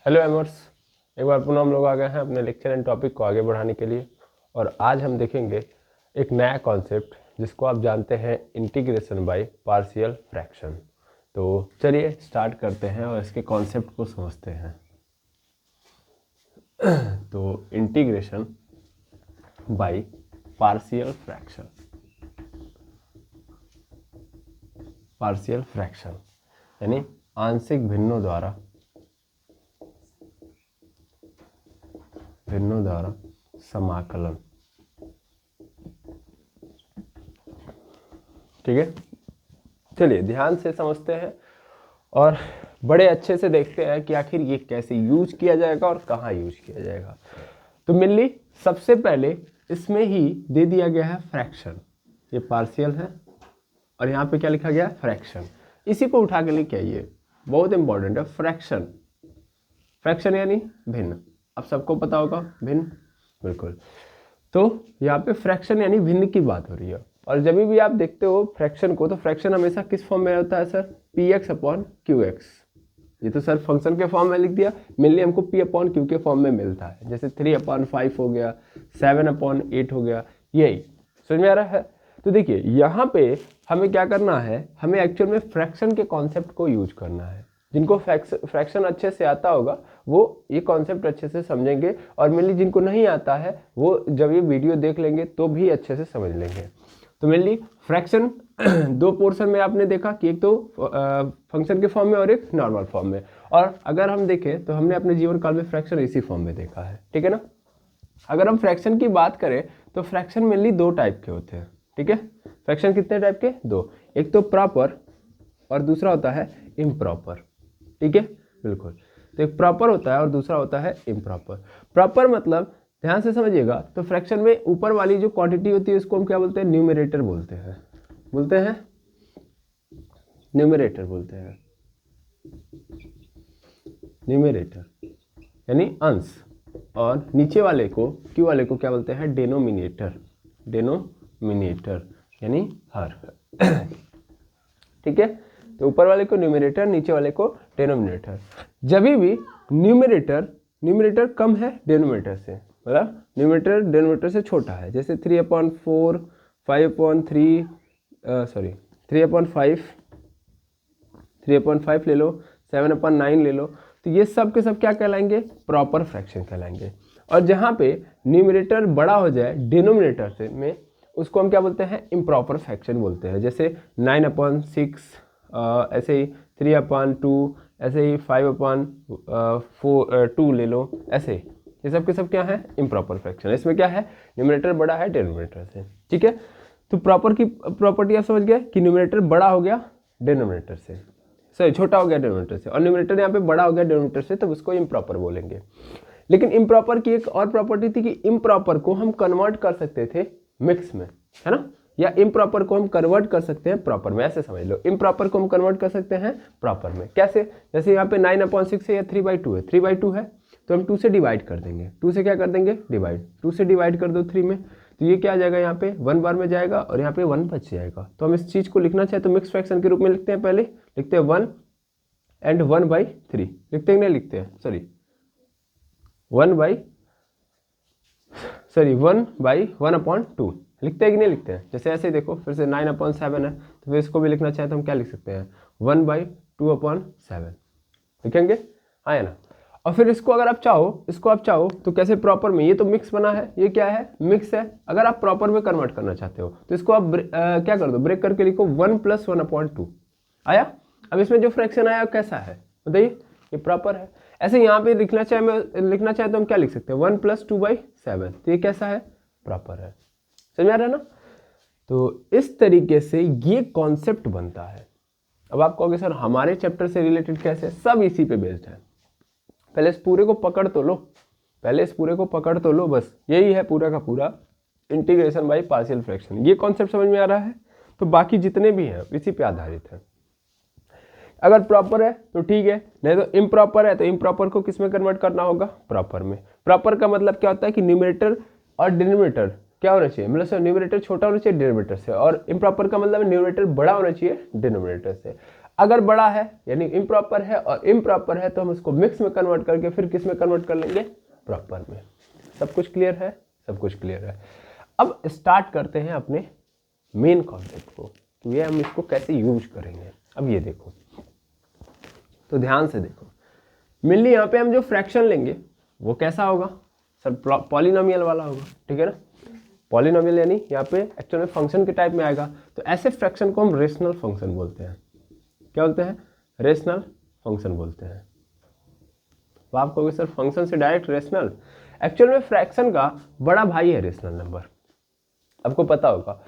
Hello एमर्स, एक बार पुनः हम लोग आ गए हैं अपने लेक्चर एंड टॉपिक को आगे बढ़ाने के लिए। और आज हम देखेंगे एक नया कॉन्सेप्ट जिसको आप जानते हैं इंटीग्रेशन बाय पार्शियल फ्रैक्शन। तो चलिए स्टार्ट करते हैं और इसके कॉन्सेप्ट को समझते हैं। तो integration by partial fraction, partial fraction यानी आंशिक भिन्नों द्वारा समाकलन। ठीक है, चलिए ध्यान से समझते हैं और बड़े अच्छे से देखते हैं कि आखिर ये कैसे यूज किया जाएगा और कहाँ यूज किया जाएगा। तो मेनली सबसे पहले इसमें ही दे दिया गया है फ्रैक्शन, ये पार्शियल है और यहाँ पे क्या लिखा गया है फ्रैक्शन। इसी को उठा के लेके आइए, बहुत इंपॉर्टेंट है फ्रैक्शन। फ्रैक्शन यानी भिन्न, अब सबको पता होगा भिन्न, बिल्कुल। तो यहाँ पे फ्रैक्शन यानी भिन्न की बात हो रही है। और जब भी आप देखते हो फ्रैक्शन को, तो फ्रैक्शन हमेशा किस फॉर्म में होता है सर? px/qx। ये तो सर फंक्शन के फॉर्म में लिख दिया, मेनली हमको p/q के फॉर्म में मिलता है। जैसे 3/5 हो गया, 7/8 हो गया, यही समझ में आ रहा है। तो देखिए यहाँ पे हमें क्या करना है, हमें एक्चुअल में फ्रैक्शन के कॉन्सेप्ट को यूज करना है। जिनको फ्रैक्शन अच्छे से आता होगा वो ये कॉन्सेप्ट अच्छे से समझेंगे, और मेनली जिनको नहीं आता है वो जब ये वीडियो देख लेंगे तो भी अच्छे से समझ लेंगे। तो मेनली फ्रैक्शन दो पोर्शन में आपने देखा कि एक तो फंक्शन के फॉर्म में और एक नॉर्मल फॉर्म में। और अगर हम देखें तो हमने अपने जीवन काल में फ्रैक्शन इसी फॉर्म में देखा है, ठीक है ना। अगर हम फ्रैक्शन की बात करें तो फ्रैक्शन मेनली दो टाइप के होते हैं, ठीक है। फ्रैक्शन कितने टाइप के? दो, एक तो प्रॉपर और दूसरा होता है इम्प्रॉपर, ठीक है, बिल्कुल। तो एक प्रॉपर होता है और दूसरा होता है इम्प्रॉपर। प्रॉपर मतलब ध्यान से समझिएगा, तो फ्रैक्शन में ऊपर वाली जो क्वांटिटी होती है उसको हम क्या बोलते हैं? न्यूमरेटर बोलते हैं, न्यूमरेटर बोलते हैं, न्यूमरेटर यानी अंश। और नीचे वाले को, क्यू वाले को क्या बोलते हैं? डेनोमिनेटर, डेनोमिनेटर यानी हर। ठीक है, तो ऊपर वाले को न्यूमरेटर, नीचे वाले को डेनोमिनेटर। जब भी न्यूमरेटर कम है डेनोमिनेटर से, मतलब न्यूमरेटर डेनोमिनेटर से छोटा है, जैसे 3/4, 5/3, 3/5 ले लो, 7/9 ले लो, तो ये सब के सब क्या कहलाएंगे? प्रॉपर फ्रैक्शन कहलाएंगे। और जहाँ पे न्यूमरेटर बड़ा हो जाए डिनोमिनेटर से में, उसको हम क्या बोलते हैं? इम्प्रॉपर फ्रैक्शन बोलते हैं। जैसे 9/6, ऐसे ही 3/2, ऐसे ही 5/2 ले लो, ऐसे ये सब के सब क्या है? Improper fraction. इसमें क्या है? न्यूमरेटर बड़ा है डिनोमिनेटर से, ठीक है। तो प्रॉपर की प्रॉपर्टी आप समझ गए कि न्यूमरेटर बड़ा हो गया डिनोमिनेटर से, सॉरी छोटा हो गया डिनोमिनेटर से, और न्यूमरेटर यहाँ पे बड़ा हो गया डिनोमिनेटर से, तब उसको इम्प्रॉपर बोलेंगे। लेकिन इम्प्रॉपर की एक और प्रॉपर्टी थी कि इम्प्रॉपर को हम कन्वर्ट कर सकते थे मिक्स में, है ना, या इम्प्रॉपर को हम कन्वर्ट कर सकते हैं प्रॉपर में। ऐसे समझ लो, इम्प्रॉपर को हम कन्वर्ट कर सकते हैं प्रॉपर में। कैसे? जैसे यहाँ पे 9/6 है या 3/2 है, 3/2 है तो हम 2 से डिवाइड कर देंगे। 2 से क्या कर देंगे? डिवाइड। 2 से डिवाइड कर दो 3 में, तो ये क्या आ जाएगा? यहाँ पे 1 बार में जाएगा और यहाँ पे 1 बच जाएगा। तो हम इस चीज को लिखना चाहे तो मिक्स फ्रैक्शन के रूप में लिखते हैं। पहले लिखते हैं 1 एंड 1/3, लिखते हैं नहीं लिखते हैं? सॉरी 1/1/2 लिखते हैं कि नहीं लिखते हैं? जैसे ऐसे ही देखो, फिर से 9/7 है तो फिर इसको भी लिखना चाहे तो हम क्या लिख सकते हैं? 1/2/7 लिखेंगे, हाँ है ना। और फिर इसको अगर आप चाहो तो कैसे? प्रॉपर में, ये तो मिक्स बना है, ये क्या है? मिक्स है। अगर आप प्रॉपर में कन्वर्ट करना चाहते हो तो इसको आप क्या कर दो? ब्रेक करके लिखो 1 + 1/2 आया। अब इसमें जो फ्रैक्शन आया कैसा है बताइए? ये प्रॉपर है। ऐसे यहाँ पे लिखना चाहे तो हम क्या लिख सकते हैं? 1 + 2/7, तो ये कैसा है? प्रॉपर है। समझ आ रहा है ना। तो इस तरीके से ये कॉन्सेप्ट बनता है। अब आप कहोगे सर हमारे चैप्टर से रिलेटेड कैसे? सब इसी पे बेस्ड है। पहले इस पूरे को पकड़ तो लो, बस यही है पूरा का पूरा इंटीग्रेशन बाय पार्शियल फ्रैक्शन। ये कॉन्सेप्ट समझ में आ रहा है तो बाकी जितने भी हैं इसी पे आधारित है। अगर प्रॉपर है तो ठीक है, नहीं तो इम्प्रॉपर है तो इम्प्रॉपर को किस में कन्वर्ट करना होगा? प्रॉपर में। प्रॉपर का मतलब क्या होता है कि न्यूमरेटर और डिनोमिनेटर क्या होना चाहिए? मतलब सर न्यूमरेटर छोटा होना चाहिए डिनोमिनेटर से, और इम्प्रॉपर का मतलब न्यूमरेटर बड़ा होना चाहिए डिनोमिनेटर से। अगर बड़ा है यानी इम्प्रॉपर है और इम्प्रॉपर है तो हम उसको मिक्स में कन्वर्ट करके फिर किस में कन्वर्ट कर लेंगे, प्रॉपर में। सब कुछ क्लियर है, सब कुछ क्लियर है। अब स्टार्ट करते हैं अपने मेन कॉन्सेप्ट को, तो ये हम इसको कैसे यूज करेंगे। अब ये देखो, तो ध्यान से देखो, मेनली यहाँ पे हम जो फ्रैक्शन लेंगे वो कैसा होगा सर, पॉलिनोमियल वाला होगा, ठीक है ना। पॉलिनोमियल यानी यहाँ पे एक्चुअल में फंक्शन के टाइप में आएगा, तो ऐसे फ्रैक्शन को हम रेशनल फंक्शन बोलते हैं। क्या बोलते हैं, रेशनल फंक्शन बोलते हैं। तो आप कहोगे सर फंक्शन से डायरेक्ट रेशनल, एक्चुअल में फ्रैक्शन का बड़ा भाई है रेशनल नंबर। आपको पता होगा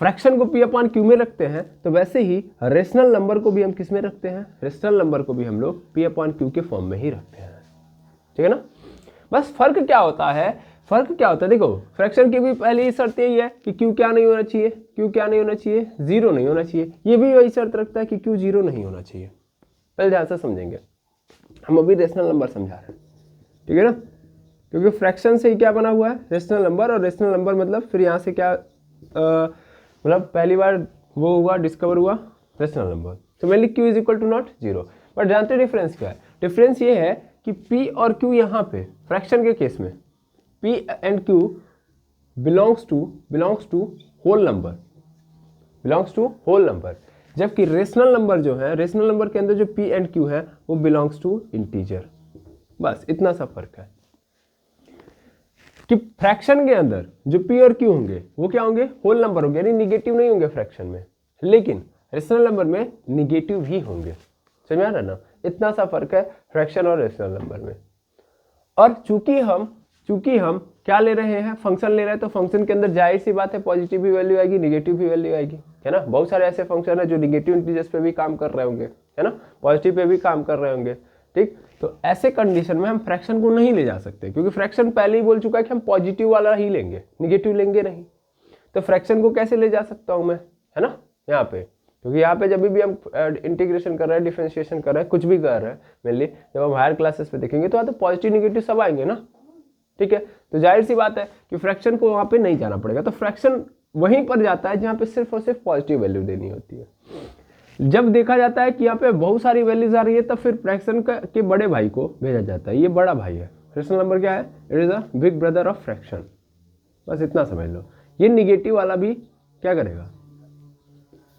फ्रैक्शन को पी अपॉन क्यू में रखते हैं, तो वैसे ही रेशनल नंबर को भी हम किस में रखते हैं, रेशनल नंबर को भी हम लोग पी अपॉन क्यू के फॉर्म में ही रखते हैं, ठीक है ना। बस फर्क क्या होता है, फर्क क्या होता है, देखो फ्रैक्शन की भी पहली ही शर्त यही है कि क्यू क्या नहीं होना चाहिए, क्यू क्या नहीं होना चाहिए, जीरो नहीं होना चाहिए। ये भी वही शर्त रखता है कि क्यू जीरो नहीं होना चाहिए। पहले ध्यान से समझेंगे, हम अभी रेशनल नंबर समझा रहे हैं, ठीक है ना, क्योंकि फ्रैक्शन से ही क्या बना हुआ है, रेशनल नंबर। और रेशनल नंबर मतलब फिर यहाँ से क्या मतलब पहली बार वो हुआ, डिस्कवर हुआ रेशनल नंबर। तो mainly q is equal to not zero. But जानते डिफरेंस क्या है, डिफरेंस ये है कि पी और क्यू यहाँ पे फ्रैक्शन के केस में P and Q belongs to whole number, जबकि रेशनल नंबर जो है, रेशनल नंबर के अंदर जो P and Q है वो belongs to integer। बस इतना सा फर्क है कि फ्रैक्शन के अंदर जो P और Q होंगे वो क्या होंगे, होल नंबर होंगे, यानी निगेटिव नहीं होंगे फ्रैक्शन में, लेकिन रेशनल नंबर में निगेटिव ही होंगे। समझ में आ रहा है ना, इतना सा फर्क है फ्रैक्शन और रेशनल नंबर में। और चूंकि हम क्या ले रहे हैं, फंक्शन ले रहे हैं, तो फंक्शन के अंदर जाहिर सी बात है पॉजिटिव भी वैल्यू आएगी, निगेटिव भी वैल्यू आएगी, है ना। बहुत सारे ऐसे फंक्शन है जो निगेटिव इंटीजर्स पे भी काम कर रहे होंगे, है ना, पॉजिटिव पे भी काम कर रहे होंगे, ठीक। तो ऐसे कंडीशन में हम फ्रैक्शन को नहीं ले जा सकते, क्योंकि फ्रैक्शन पहले ही बोल चुका है कि हम पॉजिटिव वाला ही लेंगे, निगेटिव लेंगे नहीं। तो फ्रैक्शन को कैसे ले जा सकता हूँ मैं, है ना, यहाँ पे, क्योंकि यहाँ पे जब भी हम इंटीग्रेशन कर रहे हैं, डिफरेंशिएशन कर रहे हैं, कुछ भी कर रहे हैं, मेनली जब हम हायर क्लासेस पे देखेंगे तो तो पॉजिटिव निगेटिव सब आएंगे ना, ठीक है। तो जाहिर सी बात है कि फ्रैक्शन को वहाँ पे नहीं जाना पड़ेगा, तो फ्रैक्शन वहीं पर जाता है जहाँ पे सिर्फ और सिर्फ पॉजिटिव वैल्यू देनी होती है। जब देखा जाता है कि यहाँ पे बहुत सारी वैल्यूज आ रही है, तब फिर फ्रैक्शन के बड़े भाई को भेजा जाता है, ये बड़ा भाई है। रेशनल नंबर क्या है, it is a big brother of fraction, बस इतना समझ लो। ये निगेटिव वाला भी क्या करेगा,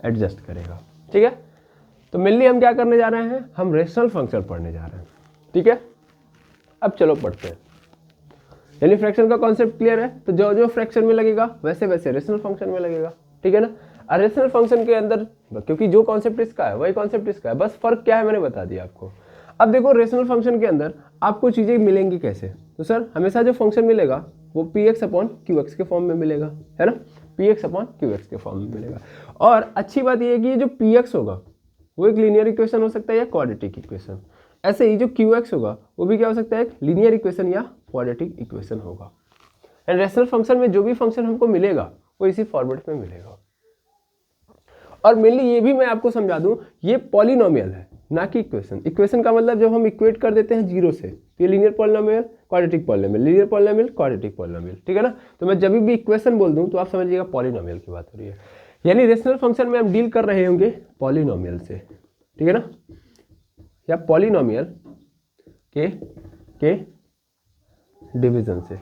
एडजस्ट करेगा, ठीक है। तो मेनली हम क्या करने जा रहे हैं, हम रेशनल फंक्शन पढ़ने जा रहे हैं, ठीक है। अब चलो पढ़ते हैं, यानी फ्रैक्शन का कॉन्सेप्ट क्लियर है, तो जो जो फ्रैक्शन में लगेगा वैसे वैसे रेशनल फंक्शन में लगेगा, ठीक है ना। और रेशनल फंक्शन के अंदर क्योंकि जो कॉन्सेप्ट इसका है वही कॉन्सेप्ट इसका है, बस फर्क क्या है मैंने बता दिया आपको। अब देखो रेशनल फंक्शन के अंदर आपको चीजें मिलेंगी कैसे, तो सर हमेशा जो फंक्शन मिलेगा वो P x upon Q x के फॉर्म में मिलेगा, है ना, p x upon Q x के फॉर्म में मिलेगा। और अच्छी बात यह है कि ये जो पी एक्स होगा वो एक लीनियर इक्वेशन हो सकता है या क्वाड्रेटिक इक्वेशन, ऐसे ही जो क्यू एक्स होगा वो भी क्या हो सकता है, एक लीनियर इक्वेशन या क्वाड्रेटिक इक्वेशन होगा। एंड रेशनल फंक्शन में जो भी फंक्शन हमको मिलेगा वो इसी फॉर्मेट में मिलेगा। और मेनली ये भी मैं आपको समझा दूं, ये पॉलिनोमियल है ना कि इक्वेशन। इक्वेशन का मतलब जब हम इक्वेट कर देते हैं जीरो से, तो ये linear polynomial, quadratic polynomial, linear polynomial, quadratic polynomial, ठीक है ना। तो मैं जब भी इक्वेशन बोल दूं तो आप समझिएगा पॉलिनोमियल की बात हो रही है, यानी रेशनल फंक्शन में हम डील कर रहे होंगे पॉलिनोमियल से, ठीक है ना, या पॉलिनोमियल के डिवीजन से,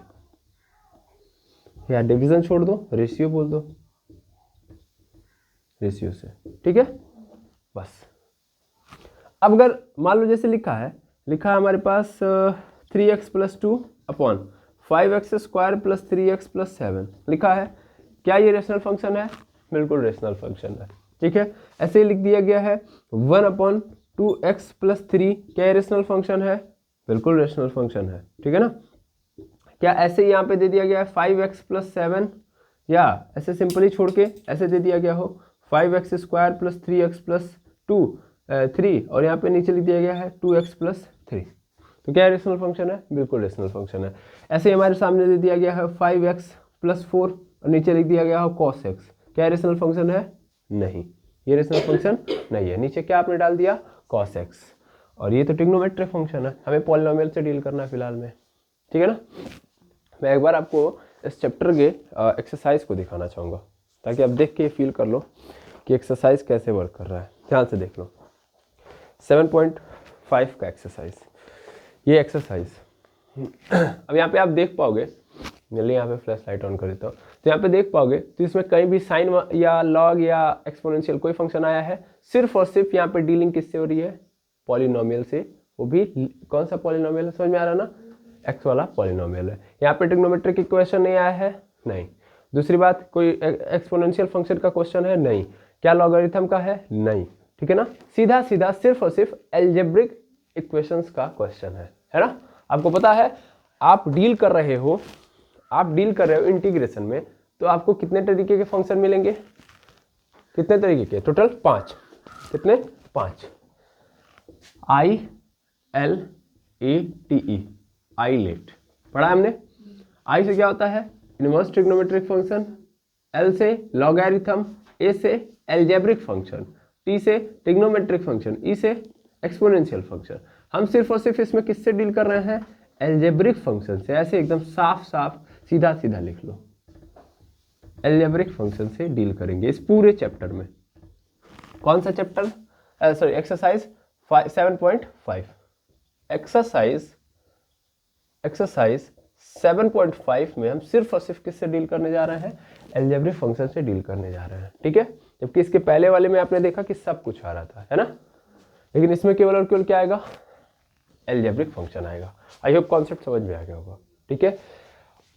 या डिवीजन छोड़ दो, रेशियो बोल दो, रेशियो से, ठीक है। बस अब अगर मान लो जैसे लिखा है हमारे पास 3x plus 2 upon 5x square plus 3x plus 7 लिखा है, क्या ये रेशनल फंक्शन है, बिल्कुल रेशनल फंक्शन है, ठीक है। ऐसे ही लिख दिया गया है 1 अपॉन 2x प्लस 3, क्या ये रेशनल फंक्शन है, बिल्कुल रेशनल फंक्शन है, ठीक है ना। क्या ऐसे यहाँ पे दे दिया गया है 5x प्लस 7, या ऐसे सिंपली छोड़ के ऐसे दे दिया गया हो 5x square plus 3x plus 3 और यहाँ पे नीचे लिख दिया गया है 2x प्लस 3, तो क्या रेशनल फंक्शन है, बिल्कुल रेशनल फंक्शन है। ऐसे हमारे सामने दे दिया गया है 5x प्लस 4 और नीचे लिख दिया गया है cos x, क्या रेशनल फंक्शन है, नहीं, ये रेशनल फंक्शन नहीं है। नीचे क्या आपने डाल दिया, cos x, और ये तो ट्रिग्नोमेट्रिक फंक्शन है, हमें पॉलिनोमियल से डील करना है फिलहाल में, ठीक है ना। मैं एक बार आपको इस चैप्टर के एक्सरसाइज को दिखाना चाहूँगा ताकि आप देख के फील कर लो कि एक्सरसाइज कैसे वर्क कर रहा है। ध्यान से देख लो, 7.5 का एक्सरसाइज, ये एक्सरसाइज अब यहाँ पे आप देख पाओगे, जल्दी यहाँ पे फ्लैश लाइट ऑन कर देता हूँ, तो यहाँ पे देख पाओगे तो इसमें कहीं भी साइन या लॉग या एक्सपोनेंशियल कोई फंक्शन आया है, सिर्फ और सिर्फ यहाँ पे डीलिंग किससे हो रही है, पॉलिनोमियल से। वो भी कौन सा पॉलिनोमियल है, समझ में आ रहा ना, एक्स वाला पॉलिनोमियल है। यहाँ पे ट्रिग्नोमेट्रिक इक्वेशन नहीं आया है, नहीं। दूसरी बात, कोई एक्सपोनेंशियल फंक्शन का क्वेश्चन है, नहीं। क्या लॉगरिथम का है, नहीं। ठीक है ना, सीधा सीधा सिर्फ और सिर्फ एल्जेब्रिक इक्वेशंस का क्वेश्चन है ना। आपको पता है आप डील कर रहे हो इंटीग्रेशन में, तो आपको कितने तरीके के फंक्शन मिलेंगे, कितने तरीके के, टोटल 5। कितने, 5। ILATE, आईलेट पढ़ा है हमने। आई से क्या होता है, इनवर्स ट्रिग्नोमेट्रिक फंक्शन, एल से लॉगरिथम, ए से एल्जेब्रिक फंक्शन, टी से ट्रिग्नोमेट्रिक फंक्शन, ई से एक्सपोनेंशियल फंक्शन। हम सिर्फ और सिर्फ इसमें किससे डील कर रहे हैं, एल्जेब्रिक फंक्शन से। ऐसे एकदम साफ साफ सीधा सीधा लिख लो, एल्जेब्रिक फंक्शन से डील करेंगे इस पूरे चैप्टर में। कौन सा चैप्टर, सॉरी एक्सरसाइज 7.5। एक्सरसाइज 7.5 में हम सिर्फ और सिर्फ किससे डील करने जा रहे हैं, एल्जेब्रिक फंक्शन से डील करने जा रहे हैं। ठीक है, जबकि इसके पहले वाले में आपने देखा कि सब कुछ आ रहा था, है ना, लेकिन इसमें केवल और केवल क्या आएगा, एल्जेब्रिक फंक्शन आएगा। आई होप कॉन्सेप्ट समझ में आ गया होगा। ठीक है,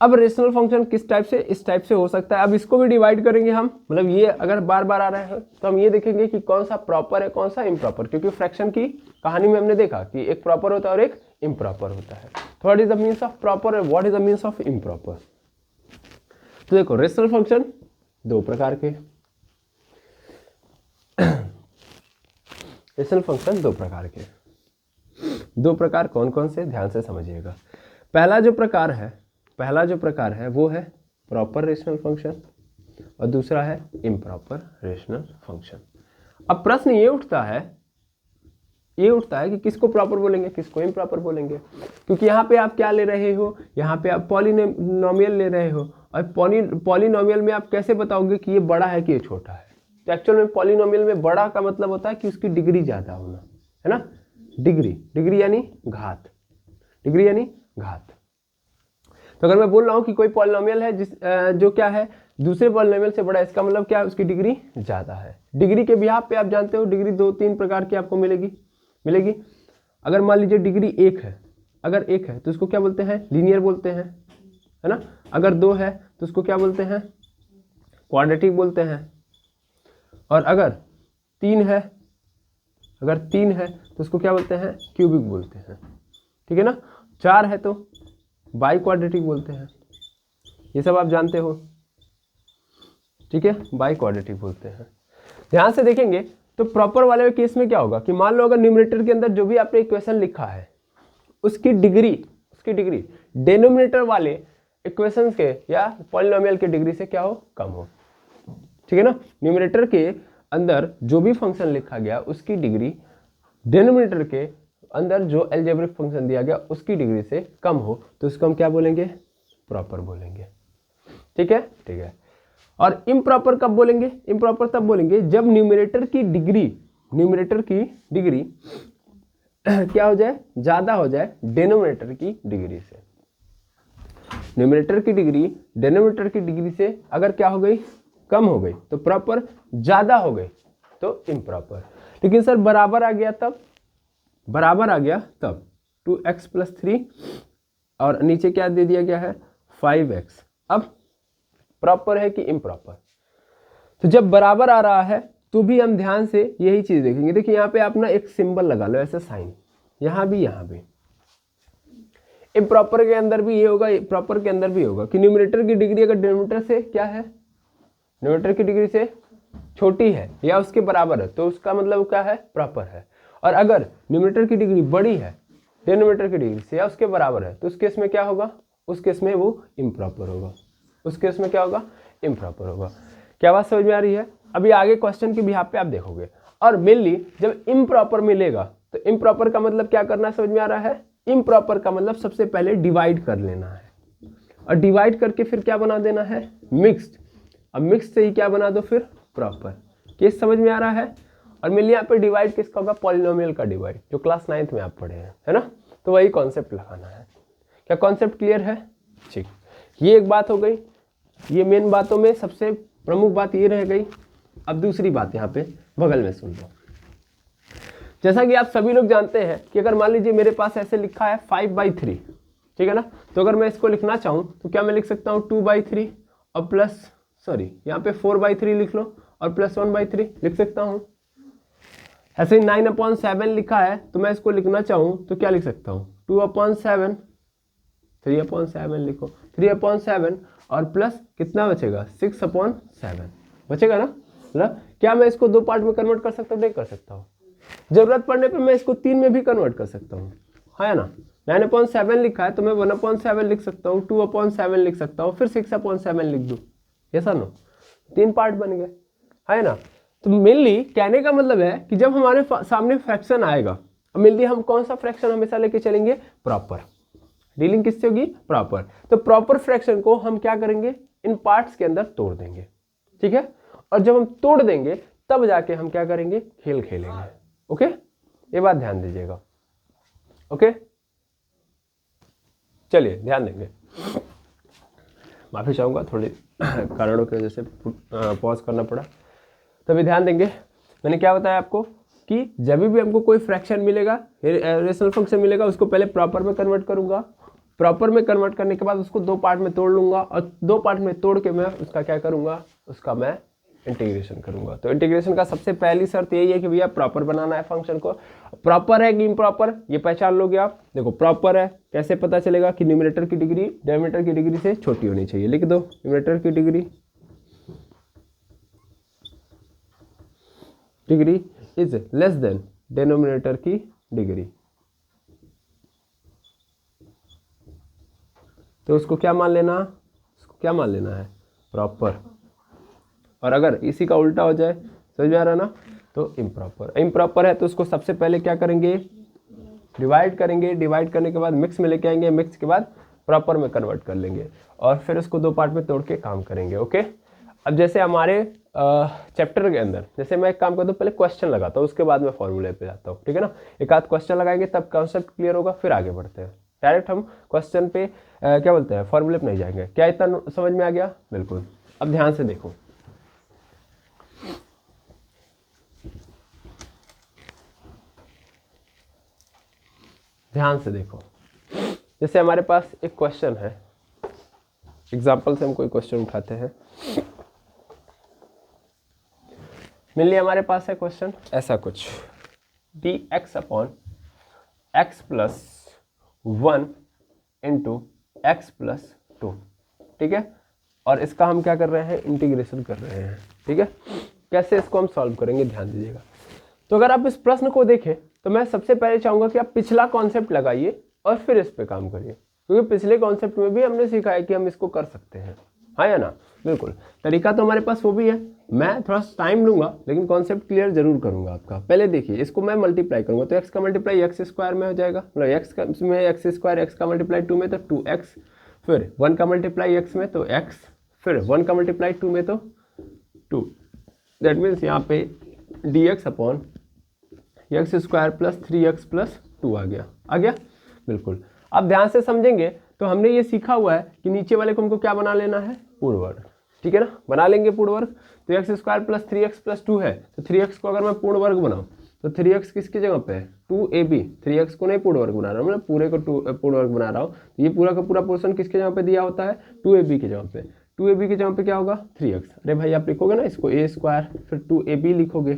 अब रेशनल फंक्शन किस टाइप से, इस टाइप से हो सकता है। अब इसको भी डिवाइड करेंगे हम, मतलब ये अगर बार बार आ रहा है तो हम ये देखेंगे कि कौन सा प्रॉपर है कौन सा इम्प्रॉपर, क्योंकि फ्रैक्शन की कहानी में हमने देखा कि एक प्रॉपर होता है और एक इम्प्रॉपर होता है। तो what is the means of proper and what is the means of improper. तो देखो रेशनल फंक्शन दो प्रकार के, रेशनल फंक्शन दो प्रकार के, दो प्रकार कौन कौन से, ध्यान से समझिएगा। पहला जो प्रकार है वो है प्रॉपर रेशनल फंक्शन और दूसरा है इम्प्रॉपर रेशनल फंक्शन। अब प्रश्न ये उठता है कि किसको प्रॉपर बोलेंगे किसको इम्प्रॉपर बोलेंगे, क्योंकि यहाँ पे आप क्या ले रहे हो, यहाँ पे आप पॉलिनोमियल ले रहे हो, और पॉलिनोमियल में आप कैसे बताओगे कि ये बड़ा है कि ये छोटा है। तो एक्चुअल में पॉलिनोमियल में बड़ा का मतलब होता है कि उसकी डिग्री ज़्यादा होना, है ना, डिग्री यानी घात, डिग्री यानी घात। तो अगर मैं बोल रहा हूँ कि कोई पॉलिनोमियल है जो क्या है, दूसरे पॉलिनोमियल से बड़ा है, इसका मतलब क्या है, उसकी डिग्री ज़्यादा है। डिग्री के बिहाफ पे आप जानते हो डिग्री 2-3 प्रकार की आपको मिलेगी। अगर मान लीजिए डिग्री 1 है, अगर 1 है तो उसको क्या बोलते हैं, लीनियर बोलते हैं, है ना। अगर 2 है तो उसको क्या बोलते हैं, क्वाड्रेटिक बोलते हैं। और अगर 3 है तो उसको क्या बोलते हैं, क्यूबिक बोलते हैं। ठीक है ना। 4 है तो बाई क्वाड्रेटिक बोलते हैं, ये सब आप जानते हो। ठीक है, बाई क्वाड्रेटिक बोलते हैं। ध्यान से देखेंगे तो प्रॉपर वाले केस में क्या होगा कि मान लो अगर न्यूमरेटर के अंदर जो भी आपने इक्वेशन लिखा है उसकी डिग्री डेनोमिनेटर वाले इक्वेशन के या पॉलिनोमियल के डिग्री से क्या हो, कम हो। ठीक है ना, न्यूमरेटर के अंदर जो भी फंक्शन लिखा गया उसकी डिग्री डेनोमिनेटर के अंदर जो एल्जेब्रिक फंक्शन दिया गया उसकी डिग्री से कम हो, तो उसको हम क्या बोलेंगे, प्रॉपर बोलेंगे। ठीक है। और इम्प्रॉपर कब बोलेंगे, इम्प्रॉपर तब बोलेंगे जब न्यूमरेटर की डिग्री क्या हो जाए, ज्यादा हो जाए डेनोमिनेटर की डिग्री से। न्यूमरेटर की डिग्री डेनोमिनेटर की डिग्री से अगर क्या हो गई, कम हो गई तो प्रॉपर, ज्यादा हो गई तो इम्प्रॉपर। लेकिन सर बराबर आ गया तब 2x + 3 और नीचे क्या दे दिया गया है 5x, अब प्रॉपर है कि इम्प्रॉपर। तो जब बराबर आ रहा है तो भी हम ध्यान से यही चीज देखेंगे। देखिए यहाँ पे आप ना एक सिंबल लगा लो ऐसे साइन, यहाँ भी इम्प्रॉपर के अंदर भी ये होगा, प्रॉपर के अंदर भी होगा कि न्यूमरेटर की डिग्री अगर डिनोमिनेटर से क्या है, न्यूमरेटर की डिग्री से छोटी है या उसके बराबर है तो उसका मतलब क्या है, प्रॉपर है। और अगर न्यूमरेटर की डिग्री बड़ी है डिनोमिनेटर की डिग्री से या उसके बराबर है तो उस केस में क्या होगा, उस केस में वो इम्प्रॉपर होगा, उस केस में क्या होगा, इम्प्रॉपर होगा। क्या बात समझ में आ रही है। अभी आगे क्वेश्चन के बिहाफ पे आप देखोगे। और मेनली जब इम्प्रॉपर मिलेगा तो इम्प्रॉपर का मतलब क्या करना है, समझ में आ रहा है। इम्प्रॉपर का मतलब सबसे पहले डिवाइड कर लेना है और डिवाइड करके फिर क्या बना देना है, मिक्स्ड। अब मिक्स से ही क्या बना दो फिर प्रॉपर। केस समझ में आ रहा है। और मिल यहाँ पे डिवाइड किसका होगा, पॉलिनोमियल का डिवाइड, जो क्लास 9th में आप पढ़े हैं, है ना। तो वही कॉन्सेप्ट लगाना है। क्या कॉन्सेप्ट क्लियर है? ठीक, ये एक बात हो गई। ये मेन बातों में सबसे प्रमुख बात ये रह गई। अब दूसरी बात यहाँ पे बगल में सुन लो। जैसा कि आप सभी लोग जानते हैं कि अगर मान लीजिए मेरे पास ऐसे लिखा है 5/3, ठीक है ना, तो अगर मैं इसको लिखना चाहूँ तो क्या मैं लिख सकता हूँ 2/3 और प्लस यहाँ पे 4/3 लिख लो और प्लस 1/3 लिख सकता हूँ। ऐसे ही 9/7 लिखा है तो मैं इसको लिखना चाहूँ तो क्या लिख सकता हूँ 2/7, 3/7 लिखो, 3/7 और प्लस कितना बचेगा 6/7 बचेगा ना। मतलब क्या मैं इसको 2 पार्ट में कन्वर्ट कर सकता हूँ? नहीं कर सकता हूँ। जरूरत पड़ने पे मैं इसको 3 में भी कन्वर्ट कर सकता हूँ, है ना। 9/7 लिखा है तो मैं 1/7 लिख सकता हूँ, 2/7 लिख सकता हूँ, फिर 6/7 लिख दूँ, ऐसा ना, 3 पार्ट बन गए, है ना। तो मेनली कहने का मतलब है कि जब हमारे सामने फ्रैक्शन आएगा, मेनली हम कौन सा फ्रैक्शन हमेशा लेके चलेंगे? प्रॉपर। डीलिंग किससे होगी? प्रॉपर। तो प्रॉपर फ्रैक्शन को हम क्या करेंगे? इन पार्ट्स के अंदर तोड़ देंगे, ठीक है। और जब हम तोड़ देंगे तब जाके हम क्या करेंगे? खेल खेलेंगे। ओके, ये बात ध्यान दीजिएगा। ओके, चलिए ध्यान देंगे। माफी चाहूंगा, थोड़े कारणों की वजह से पॉज करना पड़ा, तभी ध्यान देंगे। मैंने क्या बताया आपको कि जब भी हमको कोई फ्रैक्शन मिलेगा, रेशनल फंक्शन मिलेगा, उसको पहले प्रॉपर में कन्वर्ट करूंगा। प्रॉपर में कन्वर्ट करने के बाद उसको 2 पार्ट में तोड़ लूंगा और 2 पार्ट में तोड़ के मैं उसका क्या करूंगा? उसका मैं इंटीग्रेशन करूंगा। तो इंटीग्रेशन का सबसे पहली शर्त यही है कि भैया प्रॉपर बनाना है फंक्शन को। प्रॉपर है कि इम्प्रॉपर, ये पहचान लोगे आप। देखो प्रॉपर है, कैसे पता चलेगा? कि न्यूमरेटर की डिग्री डिनोमिनेटर की डिग्री से छोटी होनी चाहिए। लिख दो, न्यूमरेटर की degree is less than denominator की डिग्री। तो उसको क्या मान लेना? उसको क्या मान लेना है? प्रॉपर। और अगर इसी का उल्टा हो जाए, समझ में आ रहा ना, तो इम्प्रॉपर। इम्प्रॉपर है तो उसको सबसे पहले क्या करेंगे? डिवाइड करेंगे। डिवाइड करने के बाद मिक्स में लेके आएंगे, मिक्स के बाद प्रॉपर में कन्वर्ट कर लेंगे और फिर उसको 2 पार्ट में तोड़ के काम करेंगे। ओके, अब जैसे हमारे चैप्टर के अंदर, जैसे मैं एक काम करता हूँ, पहले क्वेश्चन लगाता हूँ, उसके बाद मैं फॉर्मूले पे जाता हूँ, ठीक है ना। एक आध क्वेश्चन लगाएंगे तब कॉन्सेप्ट क्लियर होगा, फिर आगे बढ़ते हैं। डायरेक्ट हम क्वेश्चन पे क्या बोलते हैं, फॉर्मूले पे नहीं जाएंगे। क्या इतना समझ में आ गया? बिल्कुल। अब ध्यान से देखो, ध्यान से देखो। जैसे हमारे पास एक क्वेश्चन है, एग्जाम्पल से हम कोई क्वेश्चन उठाते हैं। मेनली हमारे पास है क्वेश्चन ऐसा कुछ, dx/x + 1 × x + 2, ठीक है। और इसका हम क्या कर रहे हैं? इंटीग्रेशन कर रहे हैं, ठीक है। कैसे इसको हम सॉल्व करेंगे, ध्यान दीजिएगा। तो अगर आप इस प्रश्न को देखें तो मैं सबसे पहले चाहूंगा कि आप पिछला कॉन्सेप्ट लगाइए और फिर इस पे काम करिए, क्योंकि पिछले कॉन्सेप्ट में भी हमने सीखा है कि हम इसको कर सकते हैं, हाँ या ना। बिल्कुल, तरीका तो हमारे पास वो भी है। मैं थोड़ा सा टाइम लूंगा लेकिन कॉन्सेप्ट क्लियर जरूर करूंगा आपका। पहले देखिए, इसको मैं मल्टीप्लाई करूंगा तो x का मल्टीप्लाई x² में हो जाएगा, मतलब x का में x², x का मल्टीप्लाई 2 में तो 2x, फिर 1 का मल्टीप्लाई x में तो x, फिर 1 का मल्टीप्लाई 2 में तो 2। दैट मीन्स यहाँ पे dx/x² + 3x + 2 आ गया। बिल्कुल। अब ध्यान से समझेंगे तो हमने ये सीखा हुआ है कि नीचे वाले को हमको क्या बना लेना है? पूर्ण वर्ग, ठीक है ना। बना लेंगे पूर्ण वर्ग। तो x² + 3x + 2 है, तो 3x को अगर मैं पूर्ण वर्ग बनाऊं तो 3x किसकी जगह पे है? 2ab। 3x को नहीं पूर्ण वर्ग बना रहा हूं, मतलब पूरे को पूर्ण वर्ग बना रहा हूं। तो ये पूरा का पूरा पोर्शन किसके जगह पे दिया होता है? 2ab की जगह पे। 2ab की जगह पे क्या होगा? 3x। अरे भाई आप लिखोगे ना इसको a² फिर 2ab लिखोगे,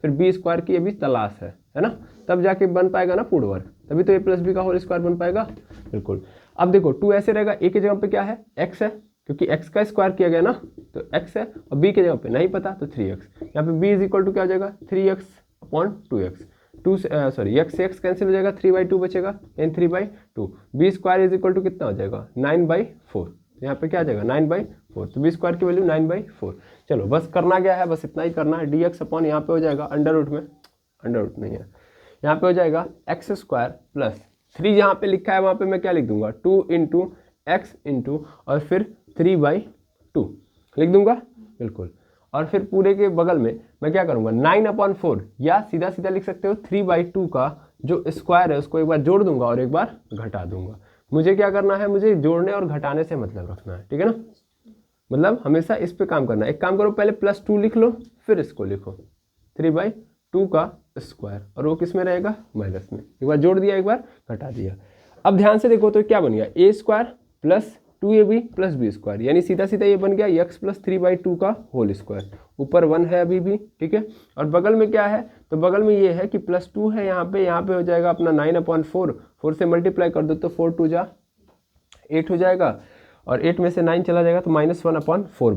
फिर b² की अभी तलाश है ना, तब जाके बन पाएगा ना पूर्ण वर्ग, तभी तो a + b का होल स्क्वायर बन पाएगा। बिल्कुल। अब देखो 2 ऐसे रहेगा, a की जगह पे क्या है? x है, क्योंकि x का स्क्वायर किया गया ना, तो x है, और b की जगह पे नहीं पता तो 3x। यहाँ पे b = क्या हो जाएगा? 3x/2x। x से x कैंसिल हो जाएगा, 3/2 बचेगा, यानी 3/2। b² कितना हो जाएगा? 9/4। यहाँ पे क्या आ जाएगा? 9/4। तो b² की वैल्यू 9/4। चलो बस करना क्या है, बस इतना ही करना है। dx/ यहाँ पे हो जाएगा अंडर रूट नहीं है, यहाँ पे हो जाएगा x² + 3 जहाँ पे लिखा है वहाँ पे मैं क्या लिख दूंगा? 2 × x × और फिर 3/2 लिख दूंगा। बिल्कुल। और फिर पूरे के बगल में मैं क्या करूँगा 9/4, या सीधा सीधा लिख सकते हो 3/2 का जो स्क्वायर है उसको एक बार जोड़ दूंगा और एक बार घटा दूंगा। मुझे क्या करना है, मुझे जोड़ने और घटाने से मतलब रखना है, ठीक है ना, मतलब हमेशा इस पे काम करना है। एक काम करो, पहले +2 लिख लो, फिर इसको लिखो 3/2 का स्क्वायर, और वो किस में रहेगा, माइनस में। एक बार जोड़ दिया, एक बार घटा दिया। अब ध्यान से देखो तो क्या बन गया, a² + 2ab + b², यानी सीधा सीधा ये बन गया x + 3/2 का होल स्क्वायर। ऊपर 1 है अभी भी, ठीक है। और बगल में क्या है, तो बगल में ये है कि +2 है यहाँ पे हो जाएगा अपना 9/4, 4 से मल्टीप्लाई कर दो तो 4 × 2 = 8 हो जाएगा, और 8 में से 9 चला जाएगा तो -1/4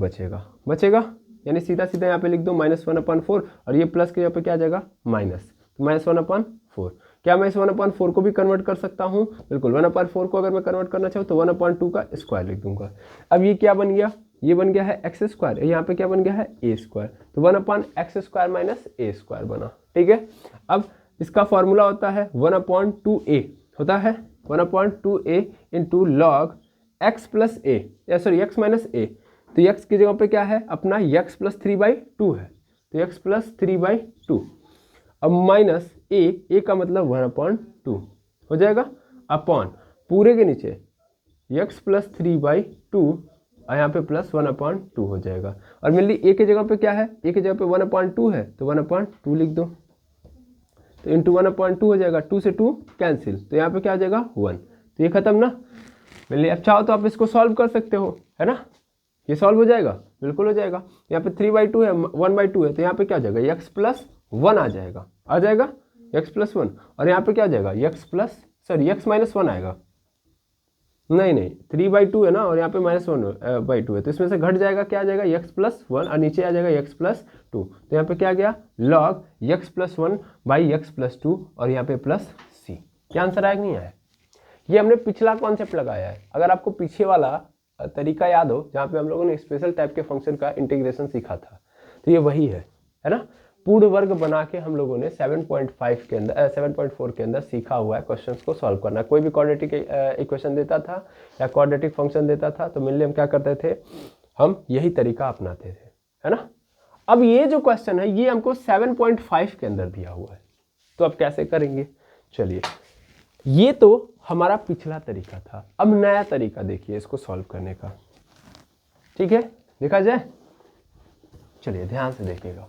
बचेगा, यानी सीधा सीधा यहाँ पे लिख दो -1/4, और ये प्लस के यहाँ पे क्या आ जाएगा, माइनस, तो -1/4। क्या मैं इस 1/4 को भी कन्वर्ट कर सकता हूँ, बिल्कुल। 1/4 को अगर मैं कन्वर्ट करना चाहूँ तो 1/2 का स्क्वायर लिख दूंगा। अब ये क्या बन गया, ये बन गया है x², यहाँ पे क्या बन गया है a², तो 1/x² - a² बना, ठीक है। अब इसका फॉर्मूला होता है 1/2a, होता है 1/2a × log x + a, x - a, तो x की जगह पे क्या है अपना x + 3/2 है, तो x + 3/2, अब माइनस a का मतलब 1/2 हो जाएगा, अपॉन पूरे के नीचे x + 3/2, और यहाँ पे +1/2 हो जाएगा। और मेनली a की जगह पे क्या है, a की जगह पे 1/2 है, तो 1/2 लिख दो, तो इंटू 1/2 हो जाएगा, 2 से 2 कैंसिल, तो यहाँ पे क्या आ जाएगा 1, तो ये खत्म ना। मेनली अब चाहो तो आप इसको सॉल्व कर सकते हो, है ना, ये सॉल्व हो जाएगा, बिल्कुल हो जाएगा। यहाँ पे 3/2 है, 1/2 है, तो यहाँ पे क्या आ जाएगा x + 1 आ जाएगा x + 1, और यहाँ पे क्या आ जाएगा x - 1 आएगा, नहीं 3/2 है ना, और यहाँ पे -1/2 है, तो इसमें से घट जाएगा, क्या आ जाएगा x + 1, और नीचे आ जाएगा x + 2, तो यहाँ पे क्या आ गया log x + 1/x + 2, और यहाँ पे प्लस c। क्या आंसर आया कि नहीं आया? ये हमने पिछला कॉन्सेप्ट लगाया है। अगर आपको पीछे वाला तरीका याद हो जहाँ पे हम लोगों ने स्पेशल टाइप के फंक्शन का इंटीग्रेशन सीखा था, तो ये वही है ना। पूर्ण वर्ग बना के हम लोगों ने 7.5 के अंदर 7.4 के अंदर सीखा हुआ है क्वेश्चंस को सॉल्व करना। कोई भी क्वाड्रेटिक इक्वेशन देता था या क्वाड्रेटिक फंक्शन देता था तो मेनली हम क्या करते थे, हम यही तरीका अपनाते थे, है ना। अब ये जो क्वेश्चन है ये हमको 7.5 के अंदर दिया हुआ है, तो अब कैसे करेंगे, चलिए। ये तो हमारा पिछला तरीका था, अब नया तरीका देखिए इसको सॉल्व करने का, ठीक है, देखा जाए। चलिए ध्यान से देखिएगा।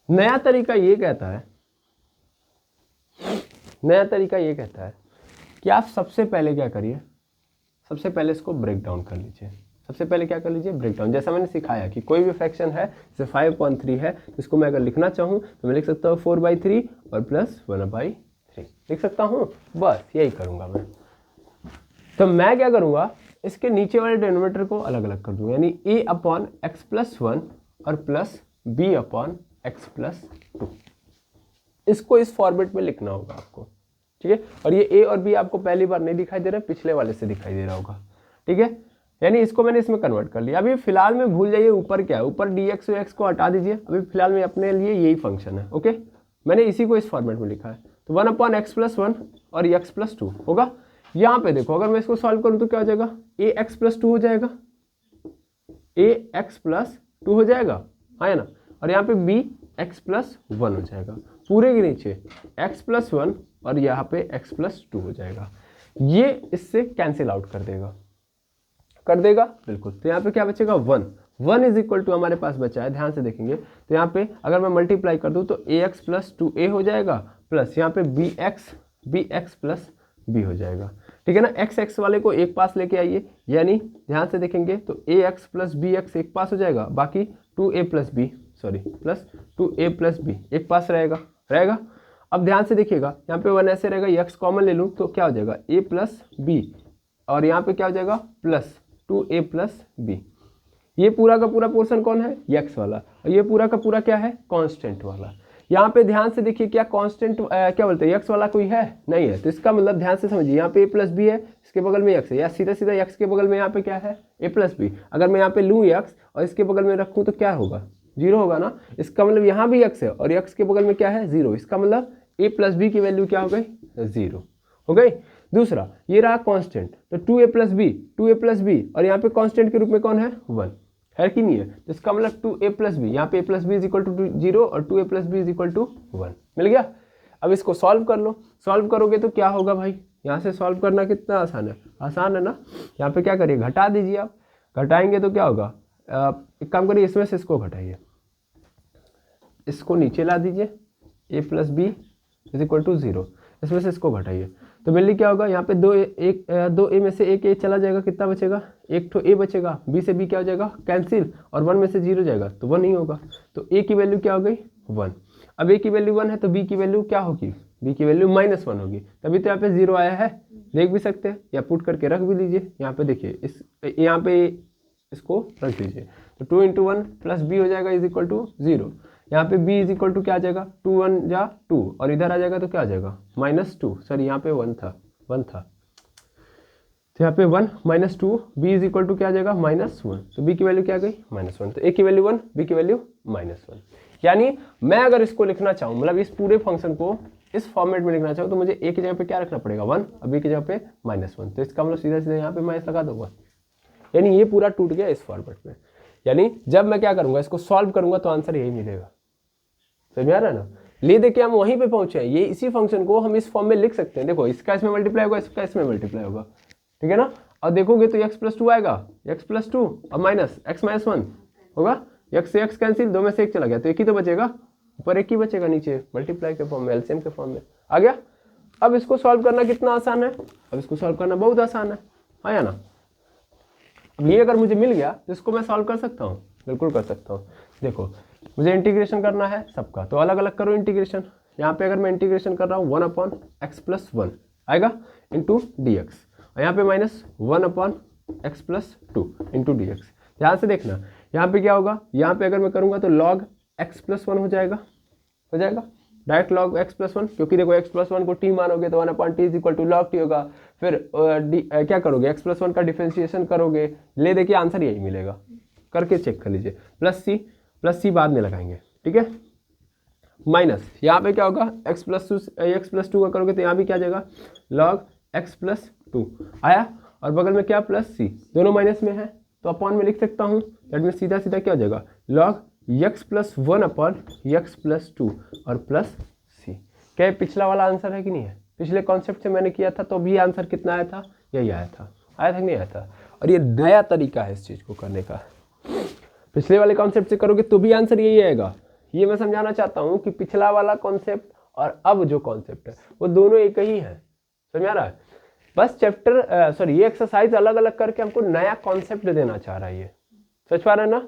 नया तरीका ये कहता है कि आप सबसे पहले क्या करिए, सबसे पहले इसको ब्रेक डाउन कर लीजिए। सबसे पहले क्या कर लीजिए, ब्रेक डाउन। जैसा मैंने सिखाया कि कोई भी फ्रैक्शन है, जैसे 5/3 है, तो इसको मैं अगर लिखना चाहूँ तो मैं लिख सकता हूँ 4/3 और प्लस 1/3 लिख सकता हूँ, बस यही करूँगा मैं। तो मैं क्या करूँगा, इसके नीचे वाले डिनोमिनेटर को अलग अलग कर दूँगा, यानी a/x + 1 और प्लस b/x + 2। इसको इस फॉर्मेट में लिखना होगा आपको, ठीक है। और ये a और b आपको पहली बार नहीं दिखाई दे रहा है, पिछले वाले से दिखाई दे रहा होगा, ठीक है। यानी इसको मैंने इसमें कन्वर्ट कर लिया। अभी फिलहाल में भूल जाइए ऊपर क्या है, ऊपर dx और x को हटा दीजिए। अभी फिलहाल में अपने लिए यही फंक्शन है, ओके। मैंने इसी को इस फॉर्मेट में लिखा है, तो 1/x + 1 और x + 2 होगा। यहाँ पे देखो, अगर मैं इसको सॉल्व करूँ तो क्या हो जाएगा, ax + 2 हो जाएगा, ax + 2 हो जाएगा, है ना। और यहाँ पे bx + 1 हो जाएगा, पूरे के नीचे x + 1 और यहाँ पे x + 2 हो जाएगा। ये इससे कैंसिल आउट कर देगा, बिल्कुल। तो यहाँ पे क्या बचेगा, 1 = हमारे पास बचा है, ध्यान से देखेंगे तो यहाँ पे अगर मैं मल्टीप्लाई कर दूँ तो ax + 2a हो जाएगा, प्लस यहाँ पे bx + b हो जाएगा, ठीक है ना। x वाले को एक पास लेके आइए, यानी ध्यान से देखेंगे तो ax + bx एक पास हो जाएगा, बाकी 2a + b एक पास रहेगा। अब ध्यान से देखिएगा, यहाँ पे 1 ऐसे रहेगा, x कॉमन ले लूँ तो क्या हो जाएगा, a + b, और यहाँ पे क्या हो जाएगा प्लस 2a + b। ये पूरा का पूरा पोर्शन कौन है, x वाला, और ये पूरा का पूरा क्या है, कांस्टेंट वाला। यहाँ पे ध्यान से देखिए, क्या कांस्टेंट क्या बोलते हैं, x वाला कोई है, नहीं है, तो इसका मतलब ध्यान से समझिए, यहाँ पे a + b है, इसके बगल में x है, या सीधा सीधा x के बगल में यहाँ पे क्या है, a + b। अगर मैं यहाँ पे लूँ x और इसके बगल में रखूँ तो क्या होगा, 0 होगा ना। इसका मतलब यहाँ भी x है और x के बगल में क्या है, 0। इसका मतलब a + b की वैल्यू क्या हो गई, 0 हो गई। दूसरा ये रहा कांस्टेंट, तो 2a प्लस बी और यहाँ पे कांस्टेंट के रूप में कौन है 1 है कि नहीं है, तो इसका मतलब 2a प्लस बी, यहाँ पे a plus b is equal to 0 और 2a plus b is equal to 1 मिल गया। अब इसको सॉल्व कर लो, सॉल्व करोगे तो क्या होगा भाई, यहाँ से सॉल्व करना कितना आसान है ना। यहाँ पे क्या करिए घटा दीजिए, आप घटाएंगे तो क्या होगा, एक काम करिए इसमें से इसको घटाइए, इसको नीचे ला दीजिए, a plus b is equal to 0, इसमें से इसको घटाइए तो मेरे लिए क्या होगा, यहाँ पे दो ए में से एक ए चला जाएगा, कितना बचेगा, एक तो ए बचेगा, बी से बी क्या हो जाएगा कैंसिल और 1 में से 0 जाएगा तो 1 ही होगा, तो ए की वैल्यू क्या हो गई 1। अब ए की वैल्यू 1 है तो बी की वैल्यू क्या होगी, बी की वैल्यू -1 होगी, तभी तो यहाँ पे 0 आया है, देख भी सकते हैं या पुट करके रख भी लीजिए। यहाँ पे देखिए इस यहाँ पे इसको रख दीजिए, तो 2 × 1 प्लस बी हो जाएगा इज इक्वल टू 0। यहाँ पे b इज इक्वल टू क्या आ जाएगा, 2 1 जा 2 और इधर आ जाएगा तो क्या आ जाएगा -2, सॉरी यहाँ पे 1 था तो यहाँ पे 1 -2, b इज इक्वल टू क्या आ जाएगा -1, तो b की वैल्यू क्या आ गई -1, तो a की वैल्यू 1, b की वैल्यू -1। यानी मैं अगर इसको लिखना चाहूँ, मतलब इस पूरे फंक्शन को इस फॉर्मेट में लिखना चाहूँ तो मुझे a की जगह पे क्या रखना पड़ेगा 1 और b की जगह पे -1, तो इसका मतलब सीधा सीधा यहाँ पे माइनस लगा दूंगा, यानी ये पूरा टूट गया इस फॉर्मेट में। यानी जब मैं क्या करूंगा, इसको सॉल्व करूंगा तो आंसर यही मिलेगा, समझ में आ रहा है ना। ले देखिए हम वहीं पे पहुंचे हैं, ये इसी फंक्शन को हम इस फॉर्म में लिख सकते हैं, देखो इसका इसमें मल्टीप्लाई होगा, इसका इसमें मल्टीप्लाई होगा, ठीक है ना। और देखोगे तो x + 2 आएगा, x + 2 और माइनस x - 1 होगा, x से x कैंसिल, 2 में से 1 चला गया तो एक ही तो बचेगा, ऊपर एक ही बचेगा, नीचे मल्टीप्लाई के फॉर्म में, एलसीएम के फॉर्म में आ गया। अब इसको सॉल्व करना कितना आसान है, अब इसको सॉल्व करना बहुत आसान है, आया ना। अब ये अगर मुझे मिल गया तो इसको मैं सॉल्व कर सकता हूँ, बिल्कुल कर सकता हूँ। देखो मुझे इंटीग्रेशन करना है सबका, तो अलग अलग करो इंटीग्रेशन। यहाँ पे अगर मैं इंटीग्रेशन कर रहा हूँ 1/x + 1 आएगा इंटू dx, और यहाँ पे -1/x + 2 इंटू dx। ध्यान से देखना यहाँ पे क्या होगा, यहाँ पे अगर मैं करूँगा तो log x + 1 हो जाएगा डायरेक्ट log x + 1, क्योंकि देखो x + 1 को t मानोगे तो 1/t is equal to log t होगा। फिर क्या करोगे, x + 1 का डिफरेंशिएशन करोगे, ले देखिए आंसर यही मिलेगा, करके चेक कर लीजिए। प्लस सी बाद में लगाएंगे, ठीक है। माइनस यहाँ पे क्या होगा, x + 2 का करोगे तो यहाँ भी क्या आ जाएगा log x + 2 आया, और बगल में क्या प्लस सी, दोनों माइनस में है तो अपॉन में लिख सकता हूँ, दैट में सीधा सीधा क्या हो जाएगा log x + 1/x + 2 और प्लस सी। क्या पिछला वाला आंसर है कि नहीं है, पिछले कॉन्सेप्ट से मैंने किया था तो भी आंसर कितना आया था, यही आया था कि नहीं आया था। और ये नया तरीका है इस चीज़ को करने का, पिछले वाले कॉन्सेप्ट से करोगे तो भी आंसर यही आएगा। ये मैं समझाना चाहता हूँ कि पिछला वाला कॉन्सेप्ट और अब जो कॉन्सेप्ट है वो दोनों एक ही है, समझ आ रहा है। बस ये एक्सरसाइज अलग अलग करके हमको नया कॉन्सेप्ट देना चाह रहा है, ये समझ पा रहे हैं ना।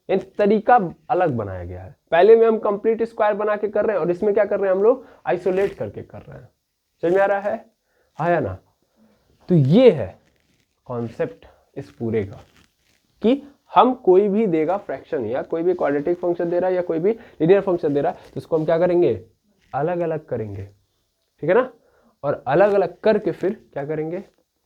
इन तरीका अलग बनाया गया है, पहले में हम कंप्लीट स्क्वायर बना के कर रहे हैं और इसमें क्या कर रहे हैं हम लोग आइसोलेट करके कर रहे हैं, समझ में आ रहा है, आया ना। तो ये है कॉन्सेप्ट इस पूरे का, कि हम कोई भी देगा फ्रैक्शन या कोई भी क्वाड्रेटिक फंक्शन दे रहा है या कोई भी लीनियर फंक्शन दे रहा है तो उसको हम क्या करेंगे, अलग अलग करेंगे, ठीक है ना। और अलग अलग करके फिर क्या करेंगे,